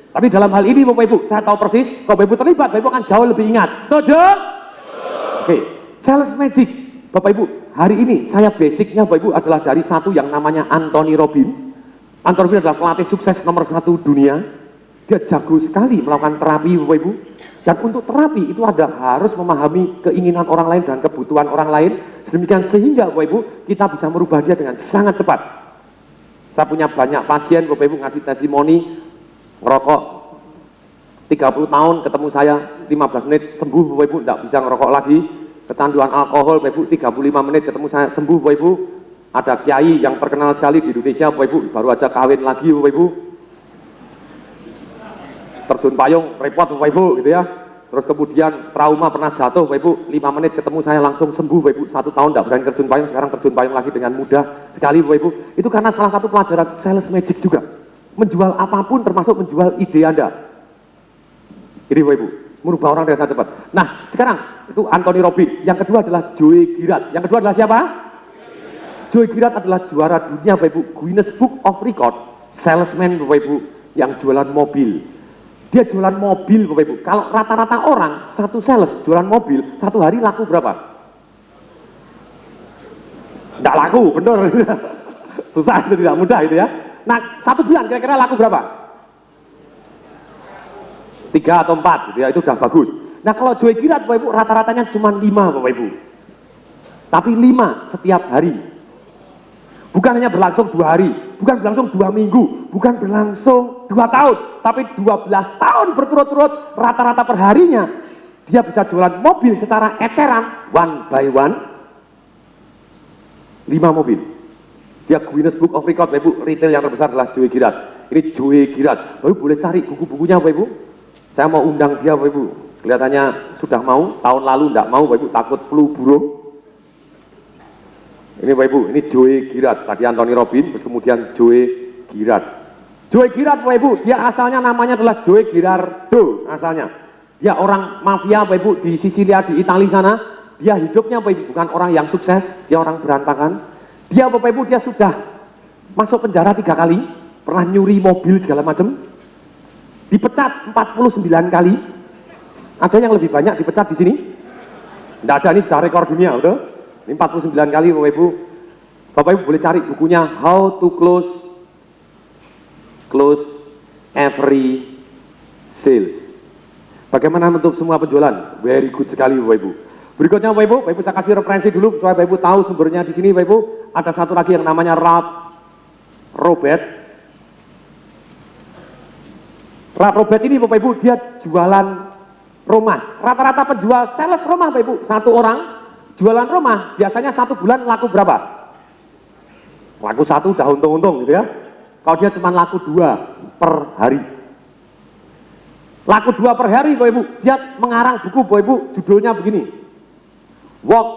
Tapi dalam hal ini Bapak Ibu, saya tahu persis, kalau Bapak Ibu terlibat, Bapak Ibu akan jauh lebih ingat. Setuju? Oke, sales magic. Bapak Ibu, hari ini saya basicnya Bapak Ibu adalah dari satu yang namanya Anthony Robbins. Anthony Robbins adalah pelatih sukses nomor 1 dunia. Dia jago sekali melakukan terapi Bapak Ibu. Dan untuk terapi itu harus memahami keinginan orang lain dan kebutuhan orang lain. Sedemikian sehingga Bapak Ibu kita bisa merubah dia dengan sangat cepat. Saya punya banyak pasien, Bapak Ibu ngasih testimoni, ngerokok 30 tahun ketemu saya 15 menit sembuh Bapak Ibu, tidak bisa ngerokok lagi. Kecanduan alkohol Bapak Ibu 35 menit ketemu saya sembuh Bapak Ibu. Ada kiai yang terkenal sekali di Indonesia Bapak Ibu, baru aja kawin lagi Bapak Ibu. Terjun payung repot Bapak Ibu gitu ya. Terus kemudian trauma pernah jatuh Bapak Ibu, 5 menit ketemu saya langsung sembuh Bapak Ibu. 1 tahun tidak berani terjun payung, sekarang terjun payung lagi dengan mudah sekali Bapak Ibu. Itu karena salah satu pelajaran sales magic juga. Menjual apapun termasuk menjual ide Anda. Ini Bapak Ibu, merubah orang dengan sangat cepat. Nah sekarang itu Anthony Robbins. Yang kedua adalah Joe Girard. Yang kedua adalah siapa? Joe Girard adalah juara dunia Bapak Ibu, Guinness Book of Record, salesman Bapak Ibu yang jualan mobil. Dia jualan mobil Bapak Ibu. Kalau rata-rata orang satu sales jualan mobil satu hari laku berapa? Tidak laku, bener. Susah itu, tidak mudah itu ya. Nah 1 bulan kira-kira laku berapa? 3 atau 4 gitu ya, itu udah bagus. Nah kalau Joe Girard Bapak Ibu rata-ratanya cuma 5 Bapak Ibu. Tapi 5 setiap hari. Bukan hanya berlangsung 2 hari, bukan berlangsung 2 minggu, bukan berlangsung 2 tahun, tapi 12 tahun berturut-turut rata-rata perharinya dia bisa jualan mobil secara eceran, one by one, 5 mobil. Dia Guinness Book of Record, Bapak Ibu, retail yang terbesar adalah Joe Girard. Ini Joe Girard, Bapak Ibu boleh cari buku-bukunya Bapak Ibu. Saya mau undang dia Bapak Ibu, kelihatannya sudah mau, tahun lalu tidak mau Bapak Ibu, takut flu burung. Ini Bapak Ibu, ini Joe Girard, tadi Anthony Robbins, terus kemudian Joe Girard. Joe Girard Bapak Ibu, dia asalnya namanya adalah Joe Girardo asalnya. Dia orang mafia Bapak Ibu di Sisilia, di Italia sana. Dia hidupnya Bapak Ibu bukan orang yang sukses, dia orang berantakan. Dia Bapak Ibu, dia sudah masuk penjara 3 kali, pernah nyuri mobil segala macam. Dipecat 49 kali. Ada yang lebih banyak dipecat di sini? Tidak ada, ini sudah rekor dunia, betul? Ini 49 kali Bapak Ibu. Bapak Ibu boleh cari bukunya How to Close Every Sales. Bagaimana menutup semua penjualan? Very good sekali Bapak Ibu. Berikutnya Bapak Ibu, Bapak Ibu saya kasih referensi dulu supaya Bapak Ibu tahu sumbernya di sini Bapak Ibu. Ada satu lagi yang namanya Ralph Robert. Ralph Robert ini Bapak Ibu dia jualan rumah. Rata-rata penjual sales rumah Bapak Ibu, satu orang jualan rumah biasanya 1 bulan laku berapa? Laku 1 udah untung-untung gitu ya. Kalau dia cuma laku 2 per hari. Laku 2 per hari Bapak Ibu, dia mengarang buku Bapak Ibu, judulnya begini. Walk,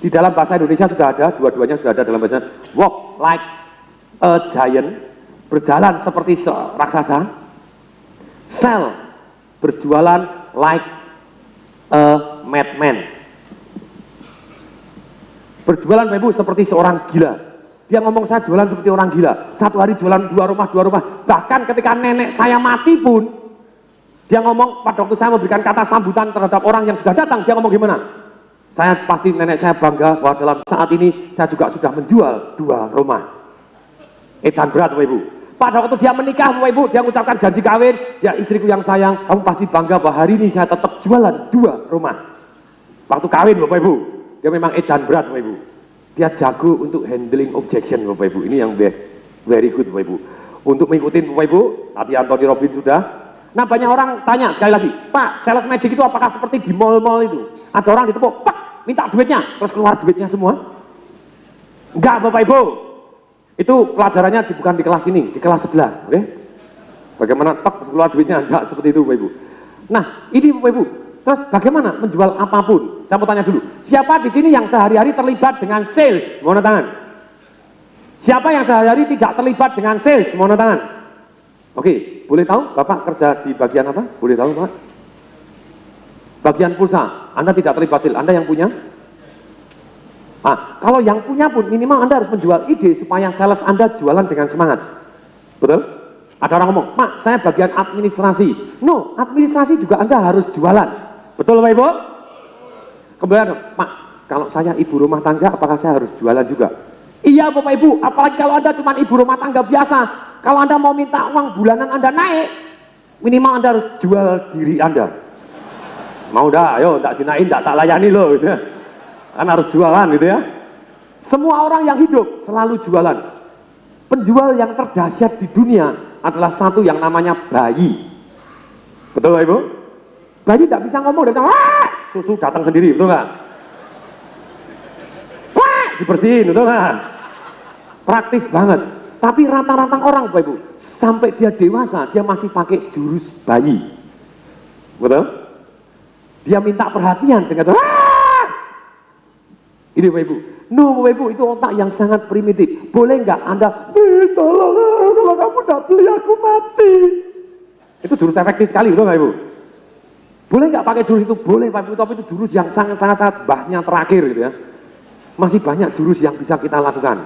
di dalam bahasa Indonesia sudah ada, dua-duanya sudah ada dalam bahasa. Walk like a giant, berjalan seperti raksasa. Sell, berjualan like a madman. Berjualan Bapak Ibu seperti seorang gila. Dia ngomong saya jualan seperti orang gila. 1 hari jualan 2 rumah. Bahkan ketika nenek saya mati pun, dia ngomong pada waktu saya memberikan kata sambutan terhadap orang yang sudah datang, dia ngomong gimana? Saya pasti nenek saya bangga bahwa dalam saat ini saya juga sudah menjual 2 rumah. Edan berat Bapak Ibu. Pada waktu dia menikah Bapak Ibu, dia mengucapkan janji kawin, dia istriku yang sayang, kamu pasti bangga bahwa hari ini saya tetap jualan 2 rumah. Waktu kawin Bapak Ibu. Dia memang edan berat Bapak Ibu. Dia jago untuk handling objection Bapak Ibu. Ini yang very good Bapak Ibu. Untuk mengikuti Bapak Ibu, tadi Anthony Robbins sudah. Nah banyak orang tanya sekali lagi, Pak sales magic itu apakah seperti di mall-mall itu? Ada orang ditepuk, Pak minta duitnya, terus keluar duitnya semua? Enggak Bapak Ibu. Itu pelajarannya bukan di kelas ini, di kelas sebelah. Oke? Bagaimana tok keluar duitnya? Enggak seperti itu Bapak Ibu. Nah ini Bapak Ibu. Terus bagaimana menjual apapun? Saya mau tanya dulu, siapa di sini yang sehari-hari terlibat dengan sales? Mohon tangan. Siapa yang sehari-hari tidak terlibat dengan sales? Mohon tangan. Oke, boleh tahu Bapak kerja di bagian apa? Boleh tahu Pak? Bagian pulsa, Anda tidak terlibat sales, Anda yang punya? Kalau yang punya pun minimal Anda harus menjual ide supaya sales Anda jualan dengan semangat. Betul? Ada orang ngomong, Pak saya bagian administrasi. No, administrasi juga Anda harus jualan. Betul Bapak Ibu? Kemudian, Pak, kalau saya ibu rumah tangga, apakah saya harus jualan juga? Iya Bapak Ibu, apalagi kalau Anda cuma ibu rumah tangga biasa. Kalau Anda mau minta uang bulanan Anda naik, minimal Anda harus jual diri Anda. Mau dah, ayo, tak dinaik, tak layani loh. Gitu ya. Kan harus jualan gitu ya. Semua orang yang hidup selalu jualan. Penjual yang terdahsyat di dunia adalah satu yang namanya bayi. Betul Bapak Ibu? Bayi tidak bisa ngomong, tidak bisa, wah, susu datang sendiri, betul nggak? Wah, dibersihin, betul nggak? Praktis banget. Tapi rata-rata orang Bapak Ibu, sampai dia dewasa, dia masih pakai jurus bayi. Betul? Dia minta perhatian dengan wah! Ini Bapak Ibu. No Bapak Ibu, itu otak yang sangat primitif. Boleh nggak Anda, tolong, kalau kamu nggak beli aku mati. Itu jurus efektif sekali, betul Bapak Ibu? Boleh nggak pakai jurus itu? Boleh Bapak Ibu, tapi itu jurus yang sangat-sangat bahnya terakhir gitu ya. Masih banyak jurus yang bisa kita lakukan.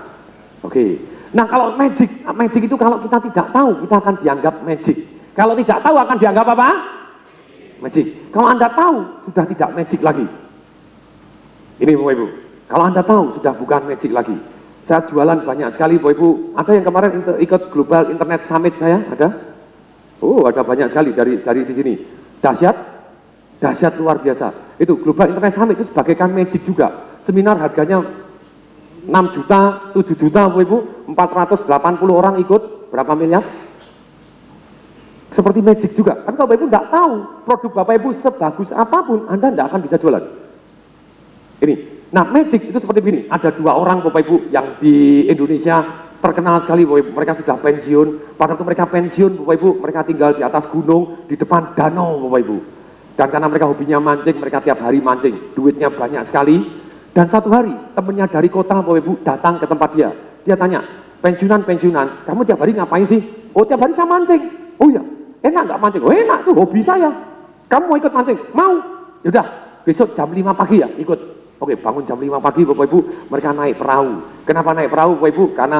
Oke. Nah kalau magic itu kalau kita tidak tahu, kita akan dianggap magic. Kalau tidak tahu akan dianggap apa? Magic. Kalau Anda tahu, sudah tidak magic lagi. Ini Bapak Ibu. Kalau Anda tahu, sudah bukan magic lagi. Saya jualan banyak sekali Bapak Ibu. Ada yang kemarin ikut Global Internet Summit saya? Ada? Oh, ada banyak sekali dari di sini. Dahsyat luar biasa. Itu Global Internet Summit itu bagaikan magic juga. Seminar harganya 6 juta, 7 juta Bapak Ibu. 480 orang ikut. Berapa miliar? Seperti magic juga. Tapi kalau Bapak Ibu tidak tahu produk Bapak Ibu sebagus apapun, Anda tidak akan bisa jualan. Ini. Nah magic itu seperti begini, ada 2 orang Bapak Ibu yang di Indonesia terkenal sekali Bapak Ibu, mereka sudah pensiun, pada waktu mereka pensiun Bapak Ibu, mereka tinggal di atas gunung, di depan danau Bapak Ibu. Dan karena mereka hobinya mancing, mereka tiap hari mancing, duitnya banyak sekali. Dan satu hari temennya dari kota Bapak Ibu datang ke tempat dia tanya, pensiunan, kamu tiap hari ngapain sih? Oh tiap hari saya mancing. Oh iya, enak nggak mancing? Oh enak tuh, hobi saya. Kamu mau ikut mancing? Mau? Yaudah, besok jam 5 pagi ya ikut. Oke, bangun jam 5 pagi Bapak Ibu, mereka naik perahu. Kenapa naik perahu Bapak Ibu? Karena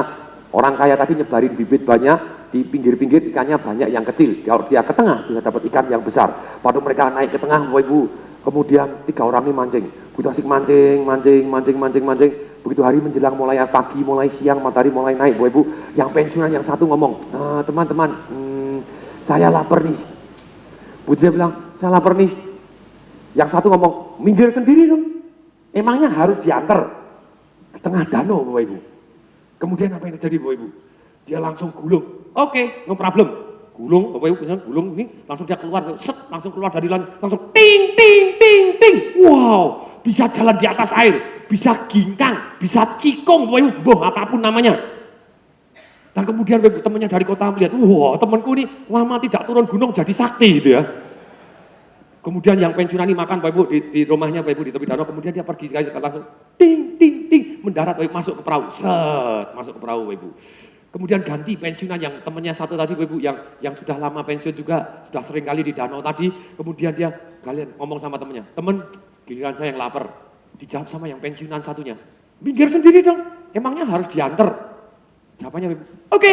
orang kaya tadi nyebarin bibit banyak, di pinggir-pinggir ikannya banyak yang kecil. Kalau dia ke tengah, bisa dapat ikan yang besar. Pada mereka naik ke tengah Bapak Ibu, kemudian 3 orang ini mancing. Begitu asik mancing. Begitu hari menjelang mulai pagi, mulai siang, matahari mulai naik Bapak Ibu. Yang pensiunan yang satu ngomong, teman-teman, saya lapar nih. Dia bilang, saya lapar nih. Yang satu ngomong, minggir sendiri dong. Emangnya harus diantar ke tengah danau Bapak Ibu. Kemudian apa yang terjadi Bapak Ibu? Dia langsung gulung. Oke, no problem. Gulung Bapak Ibu, gulung ini langsung dia keluar, langsung keluar dari laut, langsung ting. Wow, bisa jalan di atas air, bisa ginkang, bisa cikung Bapak Ibu, apapun namanya. Dan kemudian Bapak Ibu, temannya dari kota melihat, wow, temanku ini lama tidak turun gunung jadi sakti gitu ya. Kemudian yang pensiunan ini makan Bapak Ibu di rumahnya Bapak Ibu di tepi danau, kemudian dia pergi sekali langsung ting mendarat Bapak Ibu, masuk ke perahu, masuk ke perahu Bapak Ibu. Kemudian ganti pensiunan yang temannya satu tadi Bapak Ibu yang sudah lama pensiun juga, sudah sering kali di danau tadi, kemudian dia kalian ngomong sama temannya, teman giliran saya yang lapar. Dijawab sama yang pensiunan satunya, minggir sendiri dong, emangnya harus diantar. Jawabannya Bapak Ibu, oke.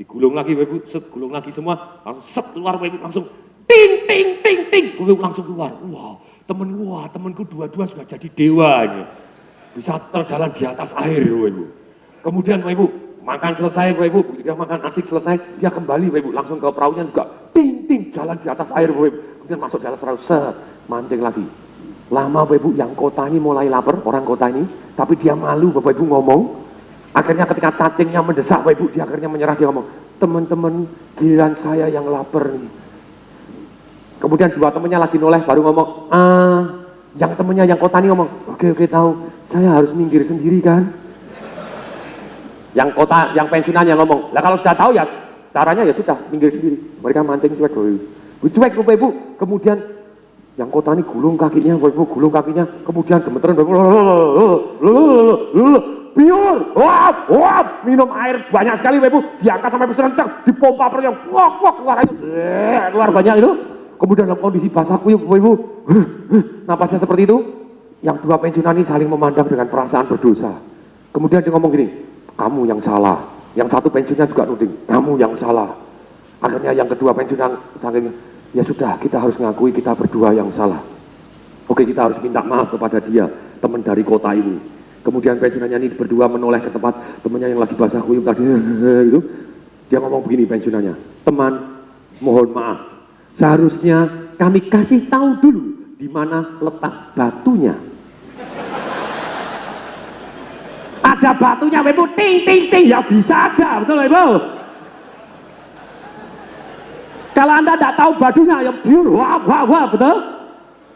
Digulung lagi Bapak Ibu, gulung lagi semua, langsung keluar Bapak Ibu, langsung ting, langsung keluar. Wow, temanku dua-dua sudah jadi dewa ini. Bisa terjalan di atas air Bapak Ibu. Kemudian Bapak Ibu, makan selesai Bapak Ibu, dia makan asik selesai, dia kembali Bapak Ibu, langsung ke perahunya juga, ting, jalan di atas air Bapak Ibu. Kemudian masuk di atas perahu, mancing lagi. Lama Bapak Ibu, yang kota ini mulai lapar, orang kota ini, tapi dia malu Bapak Ibu ngomong. Akhirnya ketika cacingnya mendesak Bapak Ibu, dia akhirnya menyerah, dia ngomong, teman-teman giliran saya yang lapar nih. Kemudian 2 temannya lagi noleh baru ngomong, yang temennya yang kota ini ngomong, oke tahu, saya harus minggir sendiri kan. Yang kota, yang pensiunan yang ngomong, lah kalau sudah tahu ya caranya ya sudah, minggir sendiri. Mereka mancing cuek Bapak Ibu. Kemudian yang kota ini gulung kakinya Bapak Ibu, kemudian gemeteran Bapak Ibu, biur, wap, minum air banyak sekali Bapak Ibu, diangkat sampai besar, dipompa perut yang keluar aja, keluar banyak itu. Kemudian dalam kondisi basah kuyup Bapak Ibu, napasnya seperti itu. Yang 2 pensiunan ini saling memandang dengan perasaan berdosa. Kemudian dia ngomong gini, kamu yang salah. Yang satu pensiunnya juga nuding, kamu yang salah. Akhirnya yang kedua pensiunan saking, ya sudah kita harus ngakui kita berdua yang salah. Oke, kita harus minta maaf kepada dia, teman dari kota ini. Kemudian pensiunannya ini berdua menoleh ke tempat temannya yang lagi basah kuyup tadi itu. Dia ngomong begini pensiunannya, teman, mohon maaf. Seharusnya kami kasih tahu dulu di mana letak batunya. Ada ada batunya Bapak Ibu, ting ting ting, ya bisa aja, betul Bapak Ibu? Kalau Anda tidak tahu batunya, ya biur, wah wah wah, betul?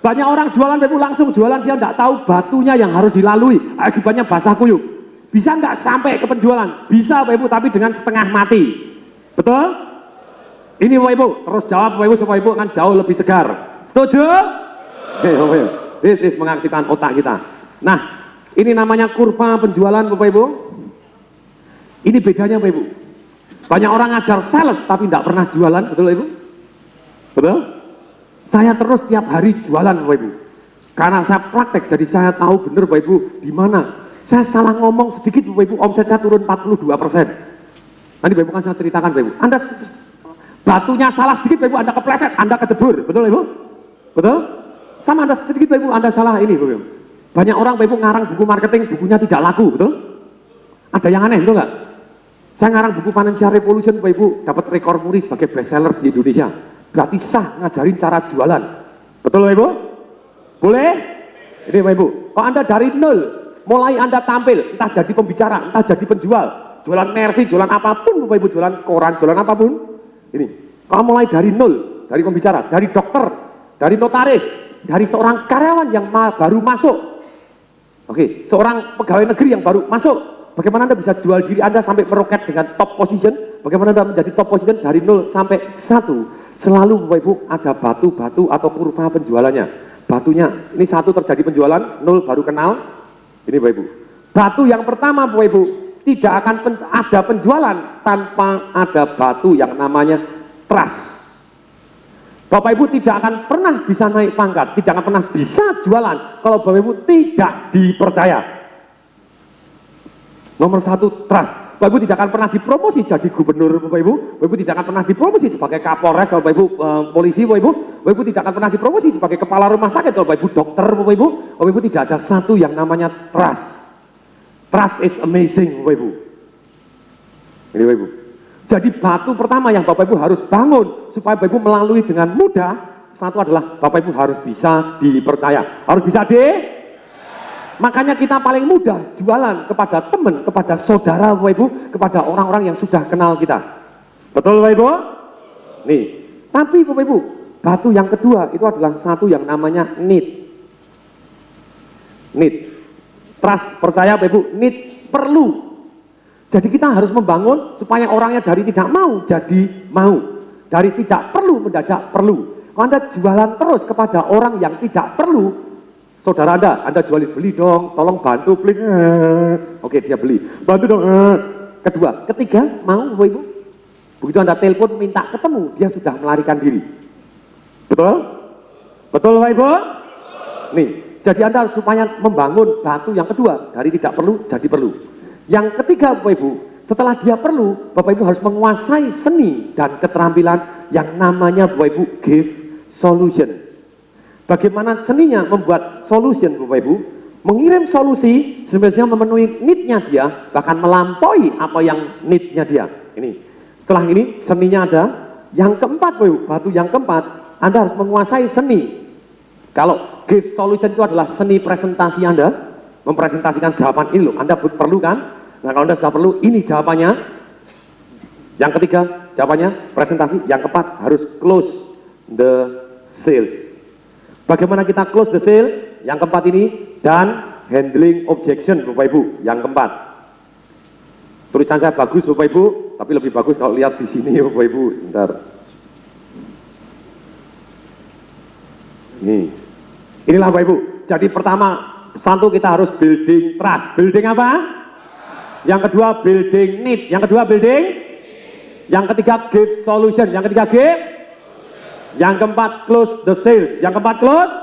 Banyak orang jualan Bapak Ibu langsung jualan, dia tidak tahu batunya yang harus dilalui, akibatnya basah kuyup. Bisa nggak sampai ke penjualan? Bisa Bapak Ibu, tapi dengan setengah mati, betul? Ini Bapak Ibu, terus jawab Bapak Ibu supaya Ibu akan jauh lebih segar. Setuju? Oke Bapak Ibu, this is mengaktifkan otak kita. Nah, ini namanya kurva penjualan Bapak Ibu. Ini bedanya Bapak Ibu. Banyak orang ngajar sales tapi tidak pernah jualan, betul Ibu? Betul? Saya terus tiap hari jualan Bapak Ibu. Karena saya praktek, jadi saya tahu benar Bapak Ibu di mana. Saya salah ngomong sedikit Bapak Ibu, omset saya turun 42%. Nanti Bapak Ibu kan saya ceritakan Bapak Ibu. Anda batunya salah sedikit Bapak Ibu, Anda kepleset, Anda kejebur, betul Ibu? Betul? Sama Anda sedikit Bapak Ibu, Anda salah ini Bapak Ibu. Banyak orang Bapak Ibu ngarang buku marketing, bukunya tidak laku, betul? Ada yang aneh, betul nggak? Saya ngarang buku Financial Revolution, Bapak Ibu, dapat rekor muri sebagai bestseller di Indonesia. Berarti sah ngajarin cara jualan. Betul Bapak Ibu? Boleh? Ini Bapak Ibu, kalau Anda dari nol, mulai Anda tampil, entah jadi pembicara, entah jadi penjual, jualan mercy, jualan apapun Bapak Ibu, jualan koran, jualan apapun. Ini, kalau mulai dari nol, dari pembicara, dari dokter, dari notaris, dari seorang karyawan yang baru masuk, oke, seorang pegawai negeri yang baru masuk, bagaimana Anda bisa jual diri Anda sampai meroket dengan top position? Bagaimana Anda menjadi top position dari 0 sampai 1? Selalu Bapak Ibu ada batu-batu atau kurva penjualannya. Batunya, ini 1 terjadi penjualan, 0 baru kenal. Ini Bapak Ibu. Batu yang pertama Bapak Ibu, tidak akan ada penjualan tanpa ada batu yang namanya trust. Bapak Ibu tidak akan pernah bisa naik pangkat, tidak akan pernah bisa jualan kalau Bapak Ibu tidak dipercaya. Nomor 1, trust. Bapak Ibu tidak akan pernah dipromosi jadi gubernur Bapak Ibu. Bapak Ibu tidak akan pernah dipromosi sebagai kapolres Bapak Ibu, polisi Bapak Ibu. Bapak Ibu tidak akan pernah dipromosi sebagai kepala rumah sakit Bapak Ibu, dokter Bapak Ibu. Bapak Ibu tidak ada satu yang namanya trust. Trust is amazing Bapak Ibu. Ini Bapak Ibu. Jadi batu pertama yang Bapak Ibu harus bangun supaya Bapak Ibu melalui dengan mudah, satu adalah Bapak Ibu harus bisa dipercaya. Harus bisa Makanya kita paling mudah jualan kepada teman, kepada saudara Bapak Ibu, kepada orang-orang yang sudah kenal kita. Betul Bapak Ibu? Nih, tapi Bapak Ibu, batu yang kedua itu adalah satu yang namanya need. Need. Trust, percaya Bapak Ibu, need, perlu. Jadi kita harus membangun supaya orangnya dari tidak mau jadi mau. Dari tidak perlu mendadak perlu. Kalau Anda jualan terus kepada orang yang tidak perlu, saudara Anda jualin, beli dong, tolong bantu please. Oke, dia beli. Bantu dong. Kedua, ketiga, mau Bapak Ibu. Begitu Anda telepon minta ketemu, dia sudah melarikan diri. Betul? Betul Bapak Ibu? Nih, jadi Anda supaya membangun batu yang kedua, dari tidak perlu jadi perlu. Yang ketiga Bapak Ibu, setelah dia perlu, Bapak Ibu harus menguasai seni dan keterampilan yang namanya Bapak Ibu give solution. Bagaimana seninya membuat solution Bapak Ibu, mengirim solusi sebenarnya memenuhi need-nya dia, bahkan melampaui apa yang need-nya dia. Ini. Setelah ini seninya ada. Yang keempat Bapak Ibu, batu yang keempat, Anda harus menguasai seni. Kalau give solution itu adalah seni presentasi Anda, mempresentasikan jawaban ini loh, Anda perlu kan? Nah kalau Anda sudah perlu, ini jawabannya. Yang ketiga, jawabannya presentasi. Yang keempat, harus close the sales. Bagaimana kita close the sales? Yang keempat ini, dan handling objection Bapak Ibu, yang keempat. Tulisan saya bagus Bapak Ibu, tapi lebih bagus kalau lihat di sini Bapak Ibu. Bentar. Inilah Bapak Ibu. Jadi pertama, satu kita harus building trust. Building apa? Yang kedua building need. Yang kedua building. Yang ketiga give solution. Yang ketiga give. Yang keempat close the sales. Yang keempat close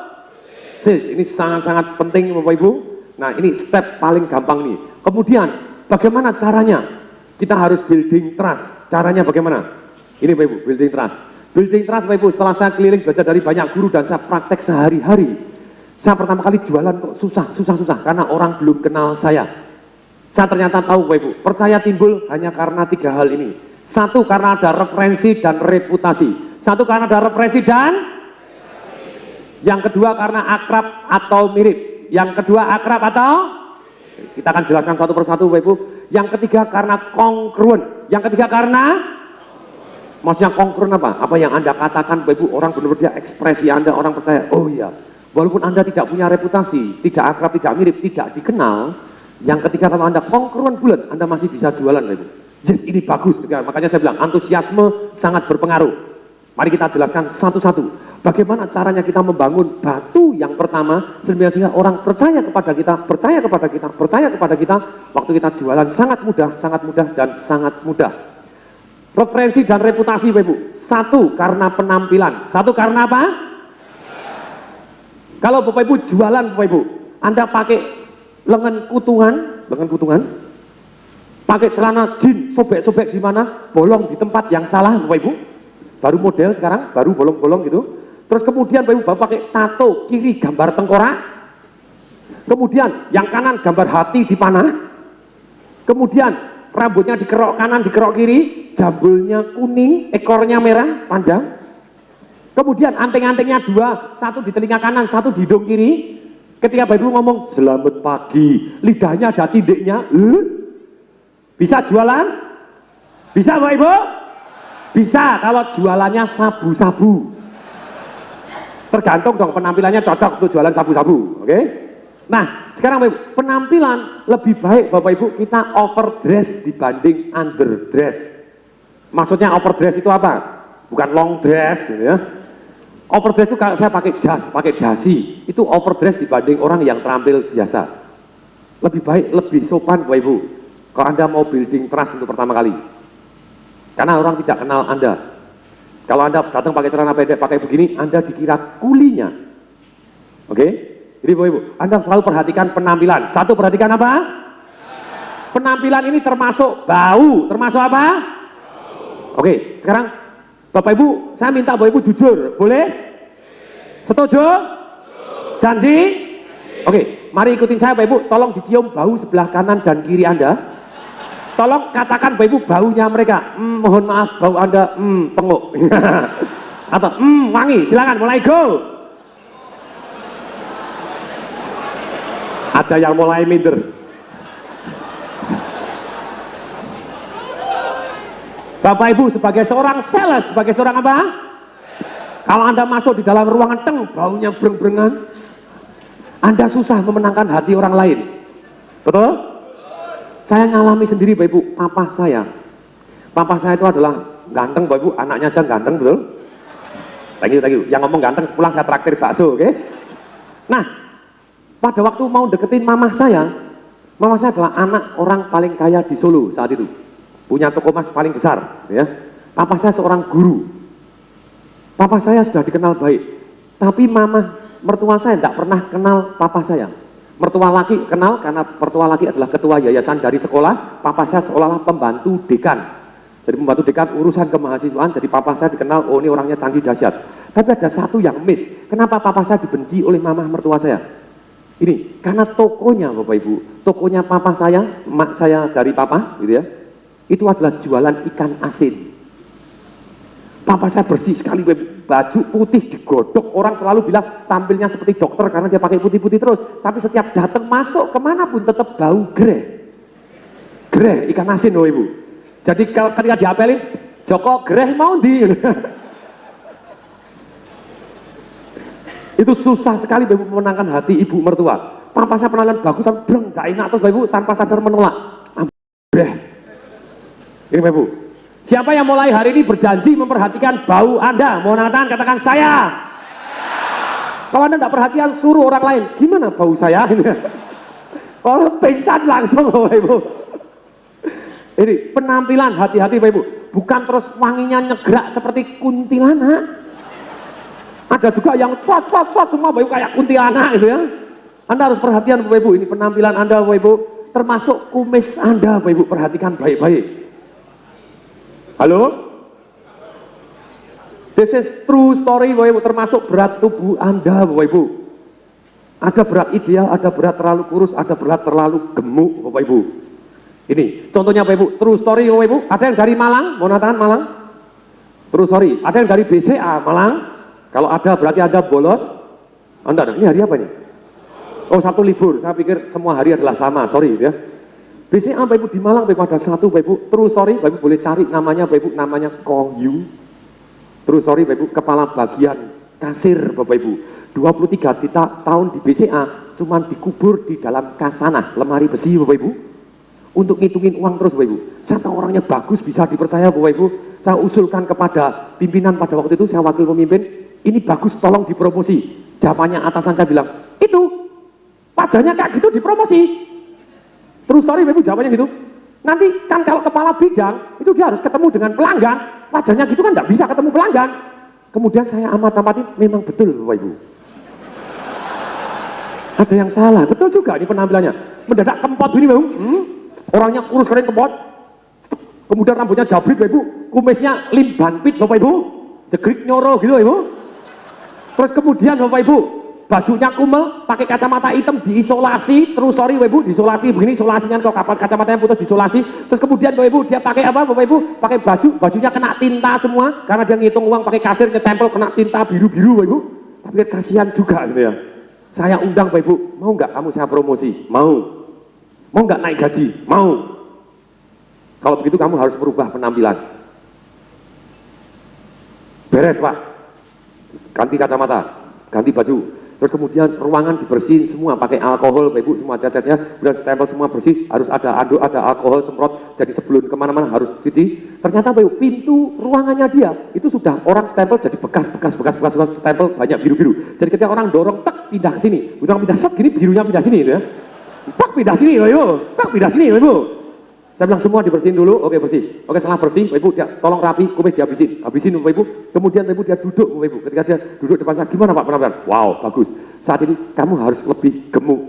sales. Ini sangat-sangat penting Bapak Ibu. Nah ini step paling gampang nih. Kemudian bagaimana caranya? Kita harus building trust. Caranya bagaimana? Ini Bapak Ibu, building trust. Building trust Bapak Ibu, setelah saya keliling belajar dari banyak guru dan saya praktek sehari-hari. Saya pertama kali jualan kok susah karena orang belum kenal saya. Saya ternyata tahu Bapak Ibu, percaya timbul hanya karena 3 hal ini. Satu, karena ada referensi dan reputasi. Satu, karena ada referensi dan yang kedua karena akrab atau mirip. Yang kedua akrab atau kita akan jelaskan satu persatu Bapak Ibu. Yang ketiga karena kongruen. Yang ketiga karena, maksudnya kongruen apa? Apa yang Anda katakan Bapak Ibu, orang benar-benar dia ekspresi Anda, orang percaya, oh iya, walaupun Anda tidak punya reputasi, tidak akrab, tidak mirip, tidak dikenal, yang ketiga kalau Anda kongruen bulat, Anda masih bisa jualan Bapak Ibu. Yes, ini bagus. Makanya saya bilang antusiasme sangat berpengaruh. Mari kita jelaskan satu-satu. Bagaimana caranya kita membangun batu yang pertama sehingga orang percaya kepada kita, percaya kepada kita, percaya kepada kita. Waktu kita jualan sangat mudah dan sangat mudah. Referensi dan reputasi Bapak Ibu. Satu karena penampilan. Satu karena apa? Kalau Bapak Ibu jualan Bapak Ibu, Anda pakai lengan kutungan, pakai celana jeans, sobek-sobek di mana, bolong di tempat yang salah Bapak Ibu. Baru model sekarang, baru bolong-bolong gitu. Terus kemudian Bapak Ibu pakai tato, kiri gambar tengkorak. Kemudian yang kanan gambar hati dipanah. Kemudian rambutnya dikerok kanan, dikerok kiri, jambulnya kuning, ekornya merah, panjang. Kemudian anting-antingnya dua, satu di telinga kanan, satu di hidung kiri. Ketika Bapak Ibu ngomong, selamat pagi, lidahnya ada tindiknya. Bisa jualan? Bisa Bapak Ibu? Bisa kalau jualannya sabu-sabu. Tergantung dong penampilannya cocok untuk jualan sabu-sabu, oke? Nah, sekarang Bapak Ibu, penampilan lebih baik Bapak Ibu kita overdress dibanding underdress. Maksudnya overdress itu apa? Bukan long dress, gitu ya. Overdress itu kalau saya pakai jas, pakai dasi, itu overdress dibanding orang yang terampil biasa. Lebih baik, lebih sopan Bapak Ibu. Kalau Anda mau building trust untuk pertama kali, karena orang tidak kenal Anda. Kalau Anda datang pakai celana pendek, pakai begini, Anda dikira kulinya. Oke? Jadi Bapak Ibu, Anda selalu perhatikan penampilan. Satu, perhatikan apa? Penampilan ini termasuk bau. Termasuk apa? Oke, sekarang Bapak Ibu, saya minta Bapak Ibu jujur. Boleh? Setuju? Janji? Oke, mari ikutin saya Bapak Ibu. Tolong dicium bau sebelah kanan dan kiri Anda. Tolong katakan Bapak Ibu baunya mereka. Mohon maaf bau Anda penguk. Atau wangi. Silakan mulai go. Ada yang mulai minder. Bapak Ibu sebagai seorang sales, sebagai seorang apa? Kalau Anda masuk di dalam ruangan baunya breng-brengan, Anda susah memenangkan hati orang lain. Betul? Saya ngalami sendiri Bapak Ibu, papa saya itu adalah ganteng Bapak Ibu, anaknya aja ganteng, betul? Thank you. Yang ngomong ganteng sepulang saya traktir bakso, oke? Nah, pada waktu mau deketin mama saya adalah anak orang paling kaya di Solo saat itu, punya toko emas paling besar, ya. Papa saya seorang guru. Papa saya sudah dikenal baik, tapi mama mertua saya tidak pernah kenal papa saya. Mertua laki kenal karena mertua laki adalah ketua yayasan dari sekolah. Papa saya seolah-olah pembantu dekan. Jadi pembantu dekan urusan kemahasiswaan. Jadi papa saya dikenal, oh ini orangnya canggih dahsyat. Tapi ada satu yang miss. Kenapa papa saya dibenci oleh mama mertua saya? Ini karena tokonya Bapak Ibu, tokonya papa saya, emak saya dari papa, gitu ya. Itu adalah jualan ikan asin. Papa saya bersih sekali, baju putih digodok, orang selalu bilang tampilnya seperti dokter karena dia pakai putih-putih terus. Tapi setiap datang masuk kemana pun tetap bau greh ikan asin Bapak Ibu. Jadi kalau ketika diapelin, Joko greh mau di. Itu susah sekali Bapak Ibu memenangkan hati ibu mertua. Papa saya penampilan bagus, breng, gak enak terus Bapak Ibu tanpa sadar menolak. Greh. Ini Bapak Ibu. Siapa yang mulai hari ini berjanji memperhatikan bau Anda? Mau angkat tangan, katakan saya. Kalau Anda tidak perhatian, suruh orang lain. Gimana bau saya? Kalau pingsan langsung Bapak Ibu. Ini penampilan, hati-hati Bapak Ibu. Bukan terus wanginya nyegrak seperti kuntilanak. Ada juga yang sot semua Bapak Ibu kayak kuntilanak gitu ya. Anda harus perhatian Bapak Ibu. Ini penampilan Anda Bapak Ibu. Termasuk kumis Anda Bapak Ibu. Perhatikan baik-baik. Halo? This is true story Bapak Ibu, termasuk berat tubuh Anda Bapak Ibu. Ada berat ideal, ada berat terlalu kurus, ada berat terlalu gemuk Bapak Ibu. Ini contohnya Bapak Ibu, true story Bapak Ibu. Ada yang dari Malang, mau natakan Malang? True story. Ada yang dari BCA Malang? Kalau ada berarti Anda bolos. Anda, ini hari apa ini? Oh, Sabtu libur, saya pikir semua hari adalah sama, sorry ya. BCA Bapak Ibu di Malang Bapak Ibu ada satu Bapak Ibu, true story Bapak Ibu boleh cari namanya Bapak Ibu, namanya Ko Yu. True story Bapak Ibu, kepala bagian kasir Bapak Ibu. 23 tahun di BCA cuman dikubur di dalam kasanah, lemari besi Bapak Ibu. Untuk ngitungin uang terus Bapak Ibu. Saya tahu orangnya bagus, bisa dipercaya Bapak Ibu. Saya usulkan kepada pimpinan pada waktu itu, saya wakil pemimpin, ini bagus tolong dipromosi. Jawabannya atasan saya bilang, itu wajahnya kayak gitu dipromosi. Terus story Bapak Ibu jawabannya gitu. Nanti kan kalau kepala bidang itu dia harus ketemu dengan pelanggan, wajahnya gitu kan nggak bisa ketemu pelanggan. Kemudian saya amat-amatin, memang betul Bapak Ibu. Ada yang salah, betul juga ini penampilannya. Mendadak kempot ini Bapak Ibu. Orangnya kurus keren kempot. Kemudian rambutnya jabrit Bapak Ibu, kumisnya limbanpit Bapak Ibu, jegrik nyoro gitu Bapak Ibu. Terus kemudian Bapak Ibu, bajunya kumel, pakai kacamata hitam, diisolasi, terus sorry Bapak Ibu, diisolasi begini, isolasinya kalau kapan kacamatanya putus diisolasi, terus kemudian Bapak Ibu dia pakai apa Bapak Ibu? Pakai baju, bajunya kena tinta semua, karena dia ngitung uang pakai kasir, nyetempel kena tinta biru-biru Bapak Ibu. Tapi kasihan juga gitu ya. Saya undang Bapak Ibu, mau nggak kamu saya promosi? Mau. Mau nggak naik gaji? Mau. Kalau begitu kamu harus merubah penampilan. Beres Pak. Ganti kacamata, ganti baju. Terus kemudian ruangan dibersihin semua pakai alkohol Bapak Ibu, semua cat-catnya udah stempel semua bersih, harus ada anduk, ada alkohol semprot, jadi sebelum kemana-mana harus cuci. Ternyata Bapak Ibu, pintu ruangannya dia itu sudah orang stempel jadi bekas stempel banyak biru-biru. Jadi ketika orang dorong tak pindah ke sini, orang pindah set gini birunya pindah sini gitu ya. Pak pindah sini Bapak Ibu, Pak pindah sini Bapak Ibu. Saya bilang semua dibersihin dulu, oke bersih. Oke setelah bersih, Bapak Ibu dia tolong rapi, kumis dihabisin. Habisin Bapak Ibu, kemudian Bapak Ibu dia duduk Bapak Ibu. Ketika dia duduk depan saya, gimana Pak penampilan? Wow, bagus. Saat ini kamu harus lebih gemuk.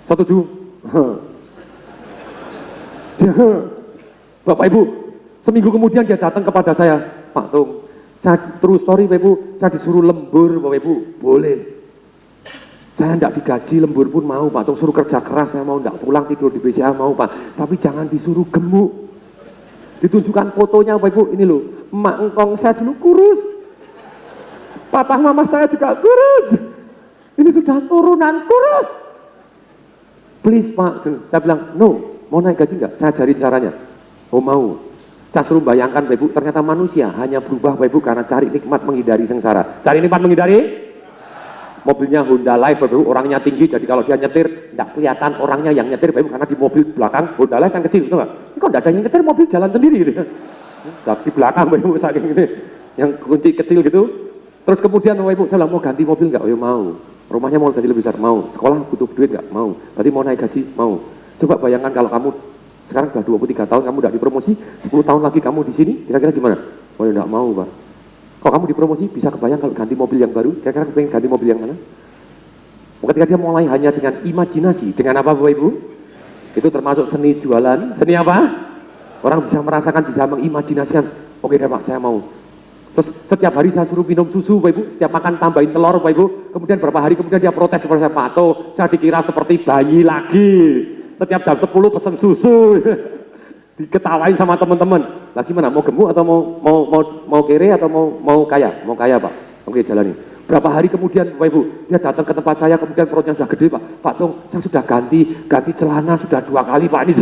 Setuju? Bapak Ibu, seminggu kemudian dia datang kepada saya, Pak Tung, saya true story Bapak Ibu, saya disuruh lembur Bapak Ibu, boleh. Saya tidak digaji, lembur pun mau Pak, suruh kerja keras saya mau, tidak pulang tidur di BCA mau Pak, tapi jangan disuruh gemuk. Ditunjukkan fotonya Bapak Ibu, ini loh, emak engkong saya dulu kurus, papa mama saya juga kurus, ini sudah turunan kurus. Please Pak, saya bilang, no, mau naik gaji enggak? Saya ajarin caranya. Oh mau. Saya suruh bayangkan Bapak Ibu, ternyata manusia hanya berubah Bapak Ibu karena cari nikmat menghindari sengsara. Cari nikmat menghindari? Mobilnya Honda Live Bapak Ibu, orangnya tinggi, jadi kalau dia nyetir tidak kelihatan orangnya yang nyetir Bapak Ibu, karena di mobil belakang Honda Live kan kecil, betul nggak? Ini kok tidak ada yang nyetir, mobil jalan sendiri gitu. Di belakang Bapak Ibu saking ini, yang kunci kecil gitu. Terus kemudian Bapak Ibu, saya bilang mau ganti mobil nggak? Oh ya mau. Rumahnya mau ganti lebih besar, mau. Sekolah butuh duit nggak? Mau. Berarti mau naik gaji? Mau. Coba bayangkan kalau kamu sekarang sudah 23 tahun kamu tidak dipromosi, 10 tahun lagi kamu di sini, kira-kira gimana? Oh ya tidak mau Pak. Kalau kamu dipromosi, bisa kebayang kalau ganti mobil yang baru, kira-kira pengen ganti mobil yang mana? Ketika dia mulai hanya dengan imajinasi, dengan apa Bapak Ibu? Itu termasuk seni jualan, seni apa? Orang bisa merasakan, bisa mengimajinasikan, oke deh Pak, saya mau. Terus setiap hari saya suruh minum susu Bapak Ibu, setiap makan tambahin telur Bapak Ibu, kemudian beberapa hari kemudian dia protes kepada saya, Pak Toh, saya dikira seperti bayi lagi, setiap jam 10 pesen susu. Diketawain sama teman-teman. Lagi mana? Mau gemuk atau mau kere atau mau kaya? Mau kaya Pak. Oke jalani. Berapa hari kemudian Bapak Ibu, dia datang ke tempat saya, kemudian perutnya sudah gede Pak. Pak Tung, saya sudah ganti celana sudah 2 kali Pak ini.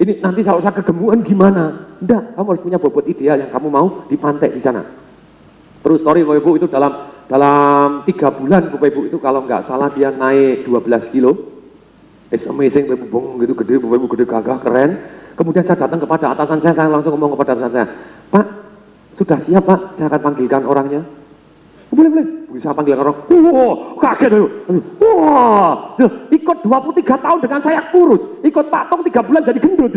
Ini nanti kalau saya kegemukan gimana? Enggak, kamu harus punya bobot ideal yang kamu mau dipantek di sana. Terus story Bapak Ibu itu dalam 3 bulan Bapak Ibu itu kalau nggak salah dia naik 12 kilo. It's amazing Bapak Ibu, gitu gede Bapak Ibu, gede gagah keren. Kemudian saya datang kepada atasan saya langsung ngomong kepada atasan saya, Pak, sudah siap Pak, saya akan panggilkan orangnya. Oh, boleh, bisa panggilkan orang. Wah, kaget loh. Wah, ikut 23 tahun dengan saya kurus, ikut Pak Tong 3 bulan jadi gendut.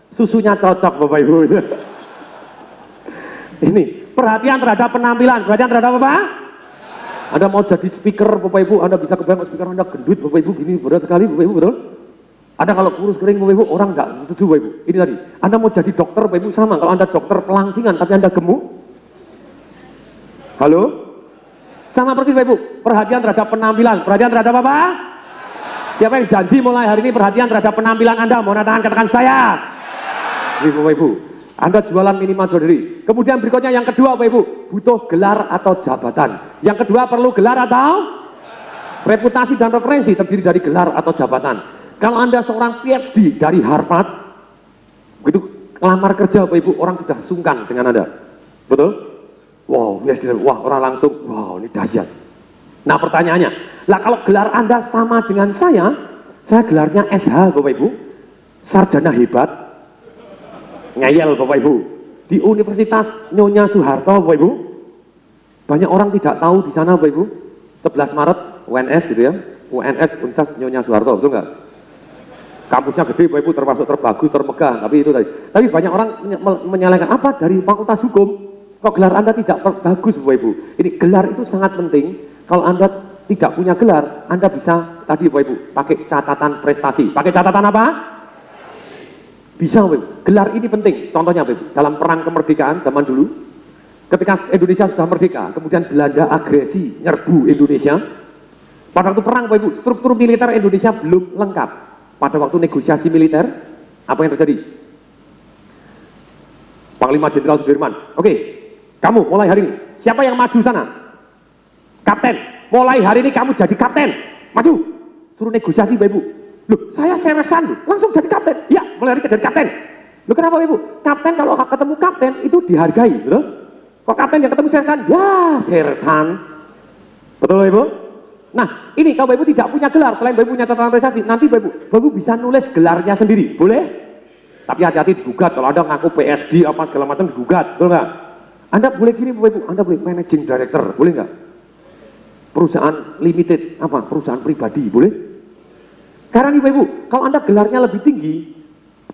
Susunya cocok Bapak Ibu. Ini perhatian terhadap penampilan, perhatian terhadap apa? Anda mau jadi speaker Bapak Ibu, Anda bisa kebayang speaker Anda gendut Bapak Ibu, gini berat sekali Bapak Ibu, betul? Ada kalau kurus kering Bapak Ibu, orang nggak setuju Bapak Ibu. Ini tadi, Anda mau jadi dokter Bapak Ibu sama, kalau Anda dokter pelangsingan tapi Anda gemuk. Halo? Sama persis Bapak Ibu, perhatian terhadap penampilan, perhatian terhadap apa? Siapa yang janji mulai hari ini perhatian terhadap penampilan Anda? Mau tangan katakan saya. Ini Bapak Ibu, Anda jualan minimal jewelry. Kemudian berikutnya yang kedua Bapak Ibu, butuh gelar atau jabatan. Yang kedua perlu gelar atau? reputasi dan referensi terdiri dari gelar atau jabatan. Kalau Anda seorang PhD dari Harvard, begitu lamar kerja Bapak Ibu, orang sudah sungkan dengan Anda. Betul? Wow, PhD, wah orang langsung, wow ini dahsyat. Nah pertanyaannya, lah kalau gelar Anda sama dengan saya gelarnya SH Bapak Ibu, sarjana hebat, ngeyel Bapak Ibu, di Universitas Nyonya Soeharto Bapak Ibu. Banyak orang tidak tahu di sana Bapak Ibu, 11 Maret UNS gitu ya, UNS Universitas Nyonya Soeharto, betul nggak? Kampusnya gede Bapak Ibu, termasuk terbagus, termegah, tapi itu tadi. Tapi banyak orang menyalahkan, apa dari Fakultas Hukum, kok gelar Anda tidak bagus Bapak Ibu? Ini gelar itu sangat penting. Kalau Anda tidak punya gelar, Anda bisa tadi Bapak Ibu pakai catatan prestasi. Pakai catatan apa? Bisa Bapak Ibu. Gelar ini penting. Contohnya Bapak Ibu, dalam perang kemerdekaan zaman dulu, ketika Indonesia sudah merdeka, kemudian Belanda agresi nyerbu Indonesia. Pada waktu perang Bapak Ibu, struktur militer Indonesia belum lengkap. Pada waktu negosiasi militer, apa yang terjadi? Panglima Jenderal Sudirman, oke, kamu mulai hari ini, siapa yang maju sana? Kapten, mulai hari ini kamu jadi kapten, maju, suruh negosiasi Bapak Ibu. Loh, saya seresan, langsung jadi kapten. Ya, mulai hari ini jadi kapten. Loh, kenapa Bapak Ibu? Kapten kalau ketemu kapten itu dihargai, betul? Kok kapten yang ketemu seresan? Ya, seresan. Betul Bapak Ibu? Nah, ini kalau Bapak Ibu tidak punya gelar, selain Bapak Ibu punya catatan prestasi, nanti Bapak Ibu bisa nulis gelarnya sendiri, boleh? Tapi hati-hati digugat, kalau Anda ngaku PSD apa segala macam digugat, betul nggak? Anda boleh gini Bapak Ibu, Anda boleh managing director, boleh nggak? Perusahaan limited, apa? Perusahaan pribadi, boleh? Karena nih Bapak Ibu, kalau Anda gelarnya lebih tinggi,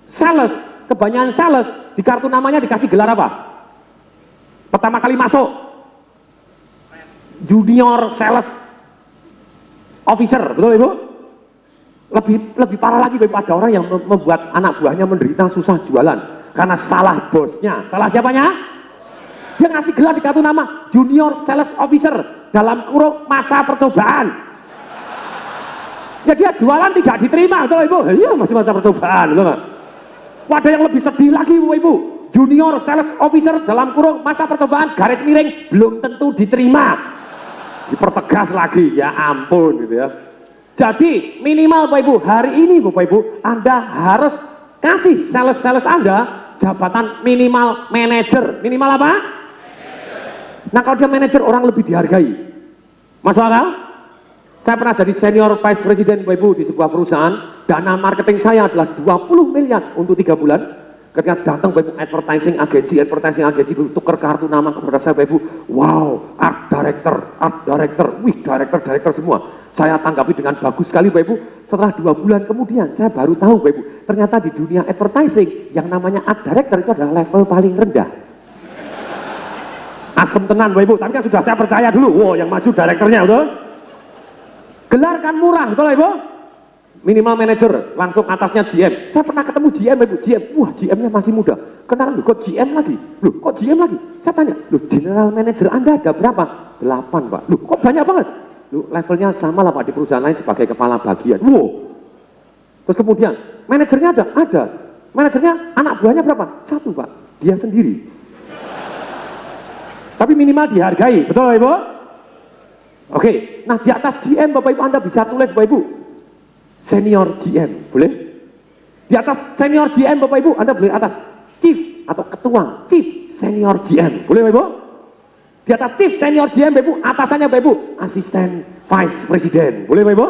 sales, kebanyakan sales, di kartu namanya dikasih gelar apa? Pertama kali masuk, junior sales officer, betul Ibu? Lebih parah lagi Bapak, ada orang yang membuat anak buahnya menderita susah jualan karena salah bosnya. Salah siapanya? Dia ngasih gelar di kartu nama junior sales officer dalam kurung masa percobaan. Ya dia jualan tidak diterima, betul Ibu? Iya, masih masa percobaan, betul nggak? Ada yang lebih sedih lagi Bapak Ibu, junior sales officer dalam kurung masa percobaan garis miring belum tentu diterima. Dipertegas lagi, ya ampun gitu ya. Jadi minimal Bapak Ibu, hari ini Bapak Ibu, Anda harus kasih sales-sales Anda jabatan minimal manajer. Minimal apa? Nah kalau dia manajer, orang lebih dihargai. Masuk akal? Saya pernah jadi senior vice president Bapak Ibu di sebuah perusahaan, dana marketing saya adalah 20 miliar untuk 3 bulan. Ketika datang Bapak Ibu advertising agency tuker kartu nama kepada saya Bapak Ibu, wow, art director, wih director semua. Saya tanggapi dengan bagus sekali Bapak Ibu. Setelah 2 bulan kemudian saya baru tahu Bapak Ibu, ternyata di dunia advertising yang namanya art director itu adalah level paling rendah. Asem tenan Bapak Ibu, tapi kan sudah saya percaya dulu, wow yang maju direkturnya, betul? Gelar kan murah, betul Ibu? Minimal manager, langsung atasnya GM. Saya pernah ketemu GM, Ibu, GM, wah GM-nya masih muda. Kenalan, loh kok GM lagi? Loh kok GM lagi? Saya tanya, loh general manager Anda ada berapa? 8 Pak. Loh kok banyak banget? Loh levelnya sama lah Pak di perusahaan lain sebagai kepala bagian. Wow. Terus kemudian, manajernya ada? Ada. Manajernya anak buahnya berapa? 1 Pak, dia sendiri. Tapi minimal dihargai, betul Ibu? Oke, nah di atas GM Bapak Ibu Anda bisa tulis Bapak Ibu senior GM, boleh? Di atas senior GM Bapak Ibu Anda boleh atas chief atau ketua chief senior GM, boleh Bapak Ibu? Di atas chief senior GM Bapak Ibu, atasannya Bapak Ibu asisten vice president, boleh Bapak Ibu?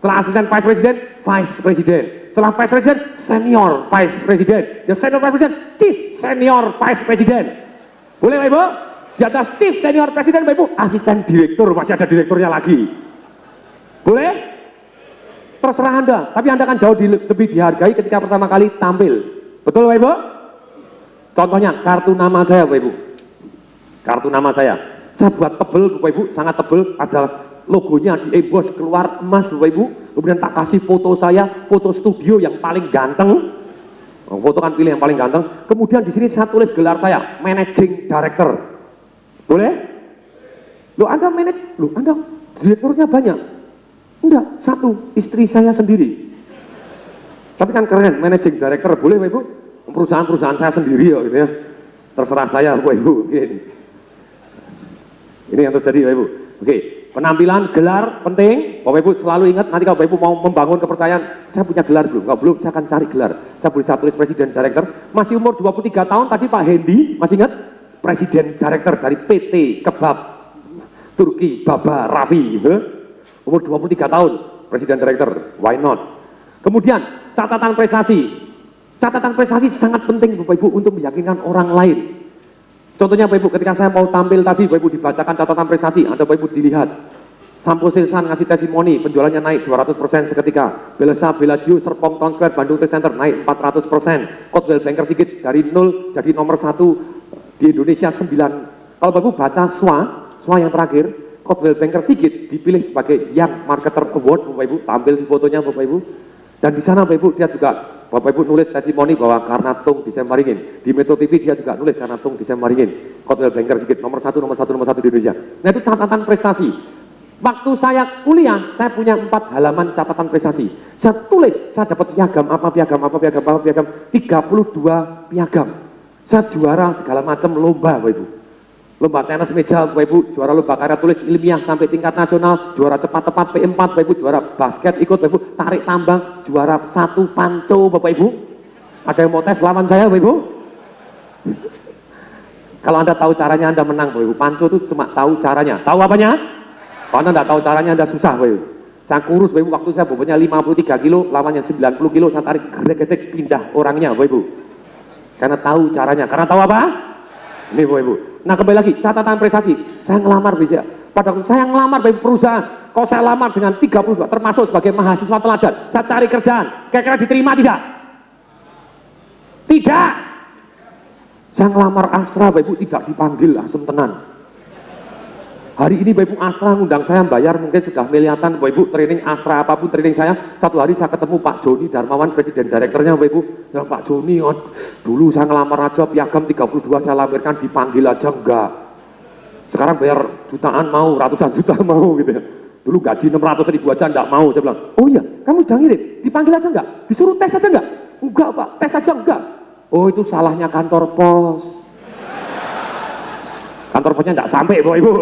Setelah asisten vice president, vice president. Setelah vice president, senior vice president. Yang senior vice president, chief senior vice president, boleh Bapak Ibu? Di atas chief senior presiden Bapak Ibu, asisten direktur, masih ada direkturnya lagi. Boleh? Terserah Anda, tapi Anda kan jauh lebih dihargai ketika pertama kali tampil. Betul Bapak Ibu? Contohnya kartu nama saya Bapak Ibu. Kartu nama saya buat tebel Bapak Ibu, sangat tebel, ada logonya di emboss keluar emas Bapak Ibu. Kemudian tak kasih foto saya, foto studio yang paling ganteng. Foto kan pilih yang paling ganteng. Kemudian di sini saya tulis gelar saya, managing director. Boleh? Loh Anda manage, loh Anda direkturnya banyak. Enggak, 1, istri saya sendiri. Tapi kan keren, managing director, boleh Bapak Ibu? Perusahaan-perusahaan saya sendiri ya, gitu ya. Terserah saya Bapak Ibu. Ini yang terjadi Bapak Ibu. Oke, Penampilan, gelar penting. Bapak Ibu selalu ingat, nanti kalau Bapak Ibu mau membangun kepercayaan, saya punya gelar belum? Kalau belum, saya akan cari gelar. Saya boleh saya tulis presiden director. Masih umur 23 tahun, tadi Pak Hendy, masih ingat? Presiden director dari PT Kebab Turki Baba Raffi. Umur 23 tahun, presiden director. Why not? Kemudian, catatan prestasi. Catatan prestasi sangat penting Bapak Ibu untuk meyakinkan orang lain. Contohnya Bapak Ibu, ketika saya mau tampil tadi, Bapak Ibu dibacakan catatan prestasi, Anda Bapak Ibu dilihat. Sampo Silsan ngasih testimoni, penjualannya naik 200% seketika. Belesa, Bellagio, Serpong Town Square, Bandung Trade Center naik 400%. Coldwell Banker Sigit dari 0 jadi nomor 1 di Indonesia 9. Kalau Bapak Ibu baca SWA yang terakhir, Coldwell Banker Sigit dipilih sebagai Young Marketer Award, Bapak Ibu, tampil di fotonya Bapak Ibu. Dan di sana Bapak Ibu dia juga Bapak Ibu nulis testimoni bahwa karena Tung Disemaringin. Di Metro TV dia juga nulis karena Tung Disemaringin. Coldwell Banker Sigit nomor 1 di Indonesia. Nah itu catatan prestasi. Waktu saya kuliah, saya punya 4 halaman catatan prestasi. Saya tulis, saya dapat piagam, 32 piagam. Saya juara segala macam lomba Bapak Ibu. Lomba tenis meja Bapak Ibu, juara lomba karya tulis ilmiah sampai tingkat nasional, juara cepat tepat P4 Bapak Ibu, juara basket ikut Bapak Ibu, tarik tambang, juara 1 panco Bapak Ibu. Ada yang mau tes lawan saya Bapak Ibu? Kalau Anda tahu caranya Anda menang Bapak Ibu. Panco itu cuma tahu caranya. Tahu apanya? Kalau Anda tidak tahu caranya Anda susah Bapak Ibu. Saya kurus Bapak Ibu, waktu saya bobotnya 53 kilo, lawannya 90 kilo, saya tarik gedek-gedek pindah orangnya Bapak Ibu. Karena tahu caranya. Karena tahu apa? Ini Bapak Ibu. Nah kembali lagi, catatan prestasi, saya ngelamar bisa. Pada waktu saya ngelamar dari perusahaan, kalau saya lamar dengan 32, termasuk sebagai mahasiswa teladan, saya cari kerjaan, kira-kira diterima tidak? Tidak. Saya ngelamar Astra, Bapak Ibu tidak dipanggil, asem tenan. Hari ini Bapak Ibu Astra ngundang saya bayar mungkin sudah miliatan Bapak Ibu training Astra apapun training saya. Satu hari saya ketemu Pak Joni Darmawan presiden direkturnya Bapak Ibu. Ya Pak Joni, dulu saya ngelamar aja piagam 32 saya lampirkan dipanggil aja enggak. Sekarang bayar jutaan mau, ratusan juta mau gitu ya. Dulu gaji 600 ribu aja enggak mau. Saya bilang, oh iya kamu sudah ngirim, dipanggil aja enggak? Disuruh tes aja enggak? Enggak Pak, tes aja enggak. Oh itu salahnya kantor pos. Kantor posnya enggak sampai Bapak Ibu.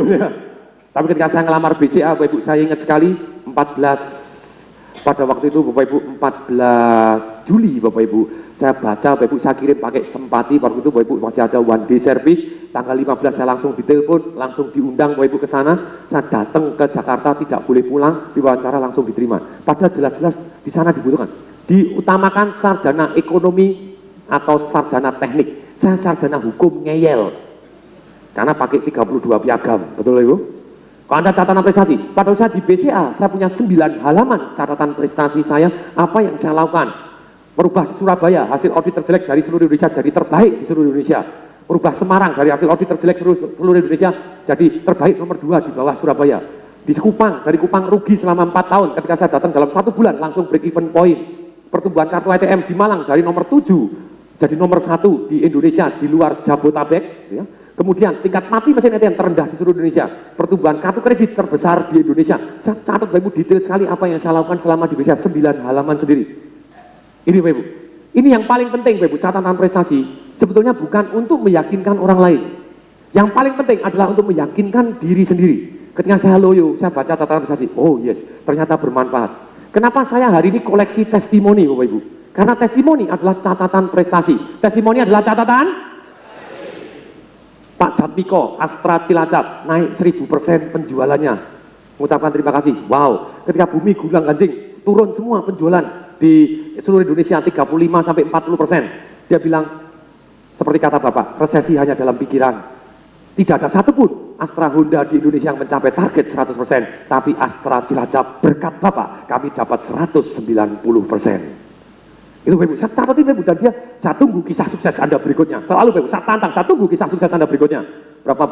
Tapi ketika saya ngelamar BCA Bapak Ibu, saya ingat sekali 14 pada waktu itu Bapak Ibu 14 Juli Bapak Ibu, saya baca Bapak Ibu, saya kirim pakai Sempati. Waktu itu Bapak Ibu masih ada one day service. Tanggal 15 saya langsung ditelepon, langsung diundang Bapak Ibu ke sana. Saya datang ke Jakarta, tidak boleh pulang, diwawancara langsung diterima. Padahal jelas-jelas di sana dibutuhkan, diutamakan sarjana ekonomi atau sarjana teknik. Saya sarjana hukum ngeyel karena pakai 32 piagam, betul Ibu? Kalau Anda catatan prestasi, pada saat di BCA, saya punya 9 halaman catatan prestasi saya, apa yang saya lakukan. Merubah di Surabaya, hasil audit terjelek dari seluruh Indonesia jadi terbaik di seluruh Indonesia. Merubah Semarang dari hasil audit terjelek seluruh Indonesia jadi terbaik nomor 2 di bawah Surabaya. Di Kupang, dari Kupang rugi selama 4 tahun, ketika saya datang dalam 1 bulan langsung break even point. Pertumbuhan kartu ATM di Malang dari nomor 7 jadi nomor 1 di Indonesia di luar Jabotabek. Ya. Kemudian tingkat mati mesin ATM terendah di seluruh Indonesia. Pertumbuhan kartu kredit terbesar di Indonesia. Saya catat Bapak Ibu detail sekali apa yang saya lakukan selama di BCA, 9 halaman sendiri. Ini Bapak Ibu. Ini yang paling penting Bapak Ibu, catatan prestasi. Sebetulnya bukan untuk meyakinkan orang lain. Yang paling penting adalah untuk meyakinkan diri sendiri. Ketika saya loyo, saya baca catatan prestasi. Oh yes, ternyata bermanfaat. Kenapa saya hari ini koleksi testimoni Bapak Ibu? Karena testimoni adalah catatan prestasi. Testimoni adalah catatan Pak Jatmiko, Astra Cilacap, naik 1000% penjualannya. Mengucapkan terima kasih. Wow, ketika bumi gulang ganjing, turun semua penjualan di seluruh Indonesia 35-40%. Dia bilang, seperti kata Bapak, resesi hanya dalam pikiran. Tidak ada satupun Astra Honda di Indonesia yang mencapai target 100%. Tapi Astra Cilacap, berkat Bapak, kami dapat 190%. Itu Bapak Ibu, saya catat ini Bapak Ibu, dan dia, saya tunggu kisah sukses Anda berikutnya. Selalu Bapak Ibu, saya tantang, saya tunggu kisah sukses Anda berikutnya. Berapa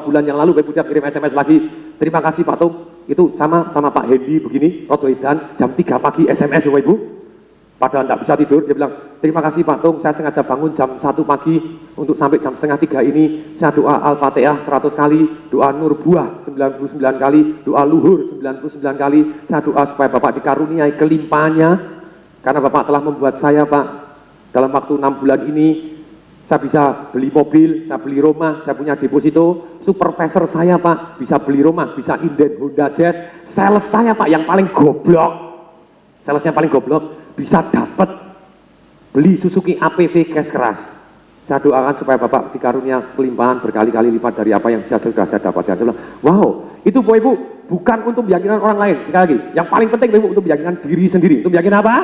bulan yang lalu Bapak Ibu dia kirim SMS lagi, terima kasih Pak Tung, itu sama Pak Hendy begini, Rodo Edan, jam 3 pagi SMS Bapak Ibu. Padahal tidak bisa tidur, dia bilang, terima kasih Pak Tung, saya sengaja bangun jam 1 pagi, untuk sampai jam setengah 3 ini, saya doa Al-Fatihah 100 kali, doa Nur Buah 99 kali, doa Luhur 99 kali, saya doa supaya Bapak dikaruniai kelimpahannya. Karena Bapak telah membuat saya Pak, dalam waktu 6 bulan ini, Saya bisa beli mobil, saya beli rumah, saya punya deposito. Supervisor saya Pak, bisa beli rumah, bisa inden Honda Jazz. Sales saya Pak, yang paling goblok. Salesnya paling goblok, bisa dapat beli Suzuki APV cash keras. Saya doakan supaya Bapak dikarunia kelimpahan berkali-kali lipat dari apa yang bisa sudah saya dapatkan. Saya bilang, wow, itu Bapak Ibu bukan untuk meyakinkan orang lain. Sekali lagi, yang paling penting Bapak Ibu untuk meyakinkan diri sendiri. Untuk meyakinkan apa?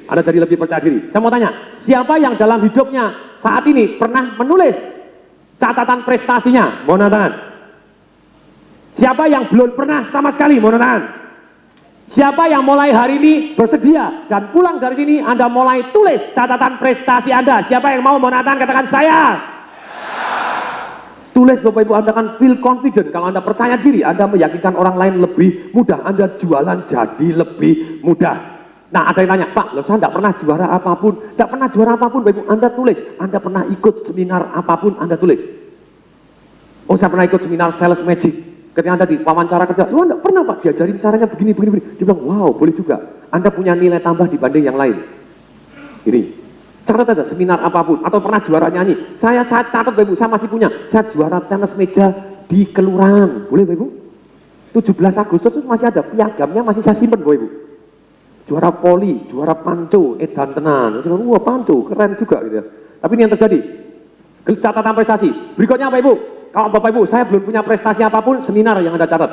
Anda jadi lebih percaya diri. Saya mau tanya, siapa yang dalam hidupnya saat ini pernah menulis catatan prestasinya? Mohon tangan. Siapa yang belum pernah sama sekali? Mohon tangan. Siapa yang mulai hari ini bersedia dan pulang dari sini Anda mulai tulis catatan prestasi Anda? Siapa yang mau mohon tangan katakan saya? Tulis Bapak Ibu, Anda akan feel confident. Kalau Anda percaya diri, Anda meyakinkan orang lain lebih mudah. Anda jualan jadi lebih mudah. Nah ada yang tanya, Pak, loh saya tidak pernah juara apapun. Tidak pernah juara apapun, Bapak Ibu, Anda tulis. Anda pernah ikut seminar apapun, Anda tulis. Oh saya pernah ikut seminar sales magic. Ketika Anda di wawancara kerja, lu Anda pernah Pak diajarin caranya begini. Dia bilang, wow boleh juga. Anda punya nilai tambah dibanding yang lain. Ini, catat aja seminar apapun. Atau pernah juara nyanyi. Saya catat Bapak Ibu, saya masih punya. Saya juara tenis meja di kelurahan. Boleh Bapak Ibu? 17 Agustus masih ada, piagamnya masih saya simpen Bapak Ibu. Juara poli, juara panco, edan tenan. Wah panco, keren juga gitu ya. Tapi ini yang terjadi. Catatan prestasi. Berikutnya Bapak Ibu. Kalau Bapak Ibu, saya belum punya prestasi apapun, seminar yang Anda catat.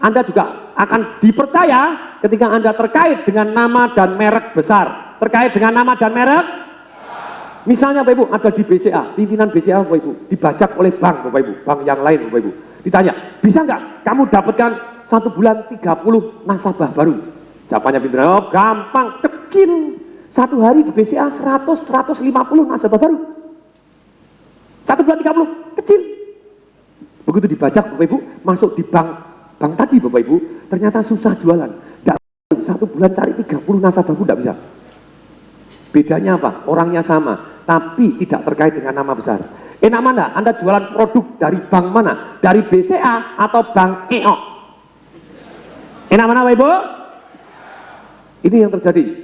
Anda juga akan dipercaya ketika Anda terkait dengan nama dan merek besar. Terkait dengan nama dan merek? Misalnya Bapak Ibu, ada di BCA, pimpinan BCA Bapak Ibu, dibajak oleh bank Bapak Ibu, bank yang lain Bapak Ibu. Ditanya, bisa nggak kamu dapatkan 1 bulan 30 nasabah baru? Jawabannya pimpinan, oh gampang, kecil. 1 hari di BCA 100-150 nasabah baru. 1 bulan 30, kecil. Begitu dibajak Bapak Ibu, masuk di bank tadi Bapak Ibu, ternyata susah jualan. 1 bulan cari 30 nasabah pun tidak bisa. Bedanya apa? Orangnya sama, tapi tidak terkait dengan nama besar. Enak mana? Anda jualan produk dari bank mana? Dari BCA atau bank EO? Enak mana Bapak Ibu? Ini yang terjadi.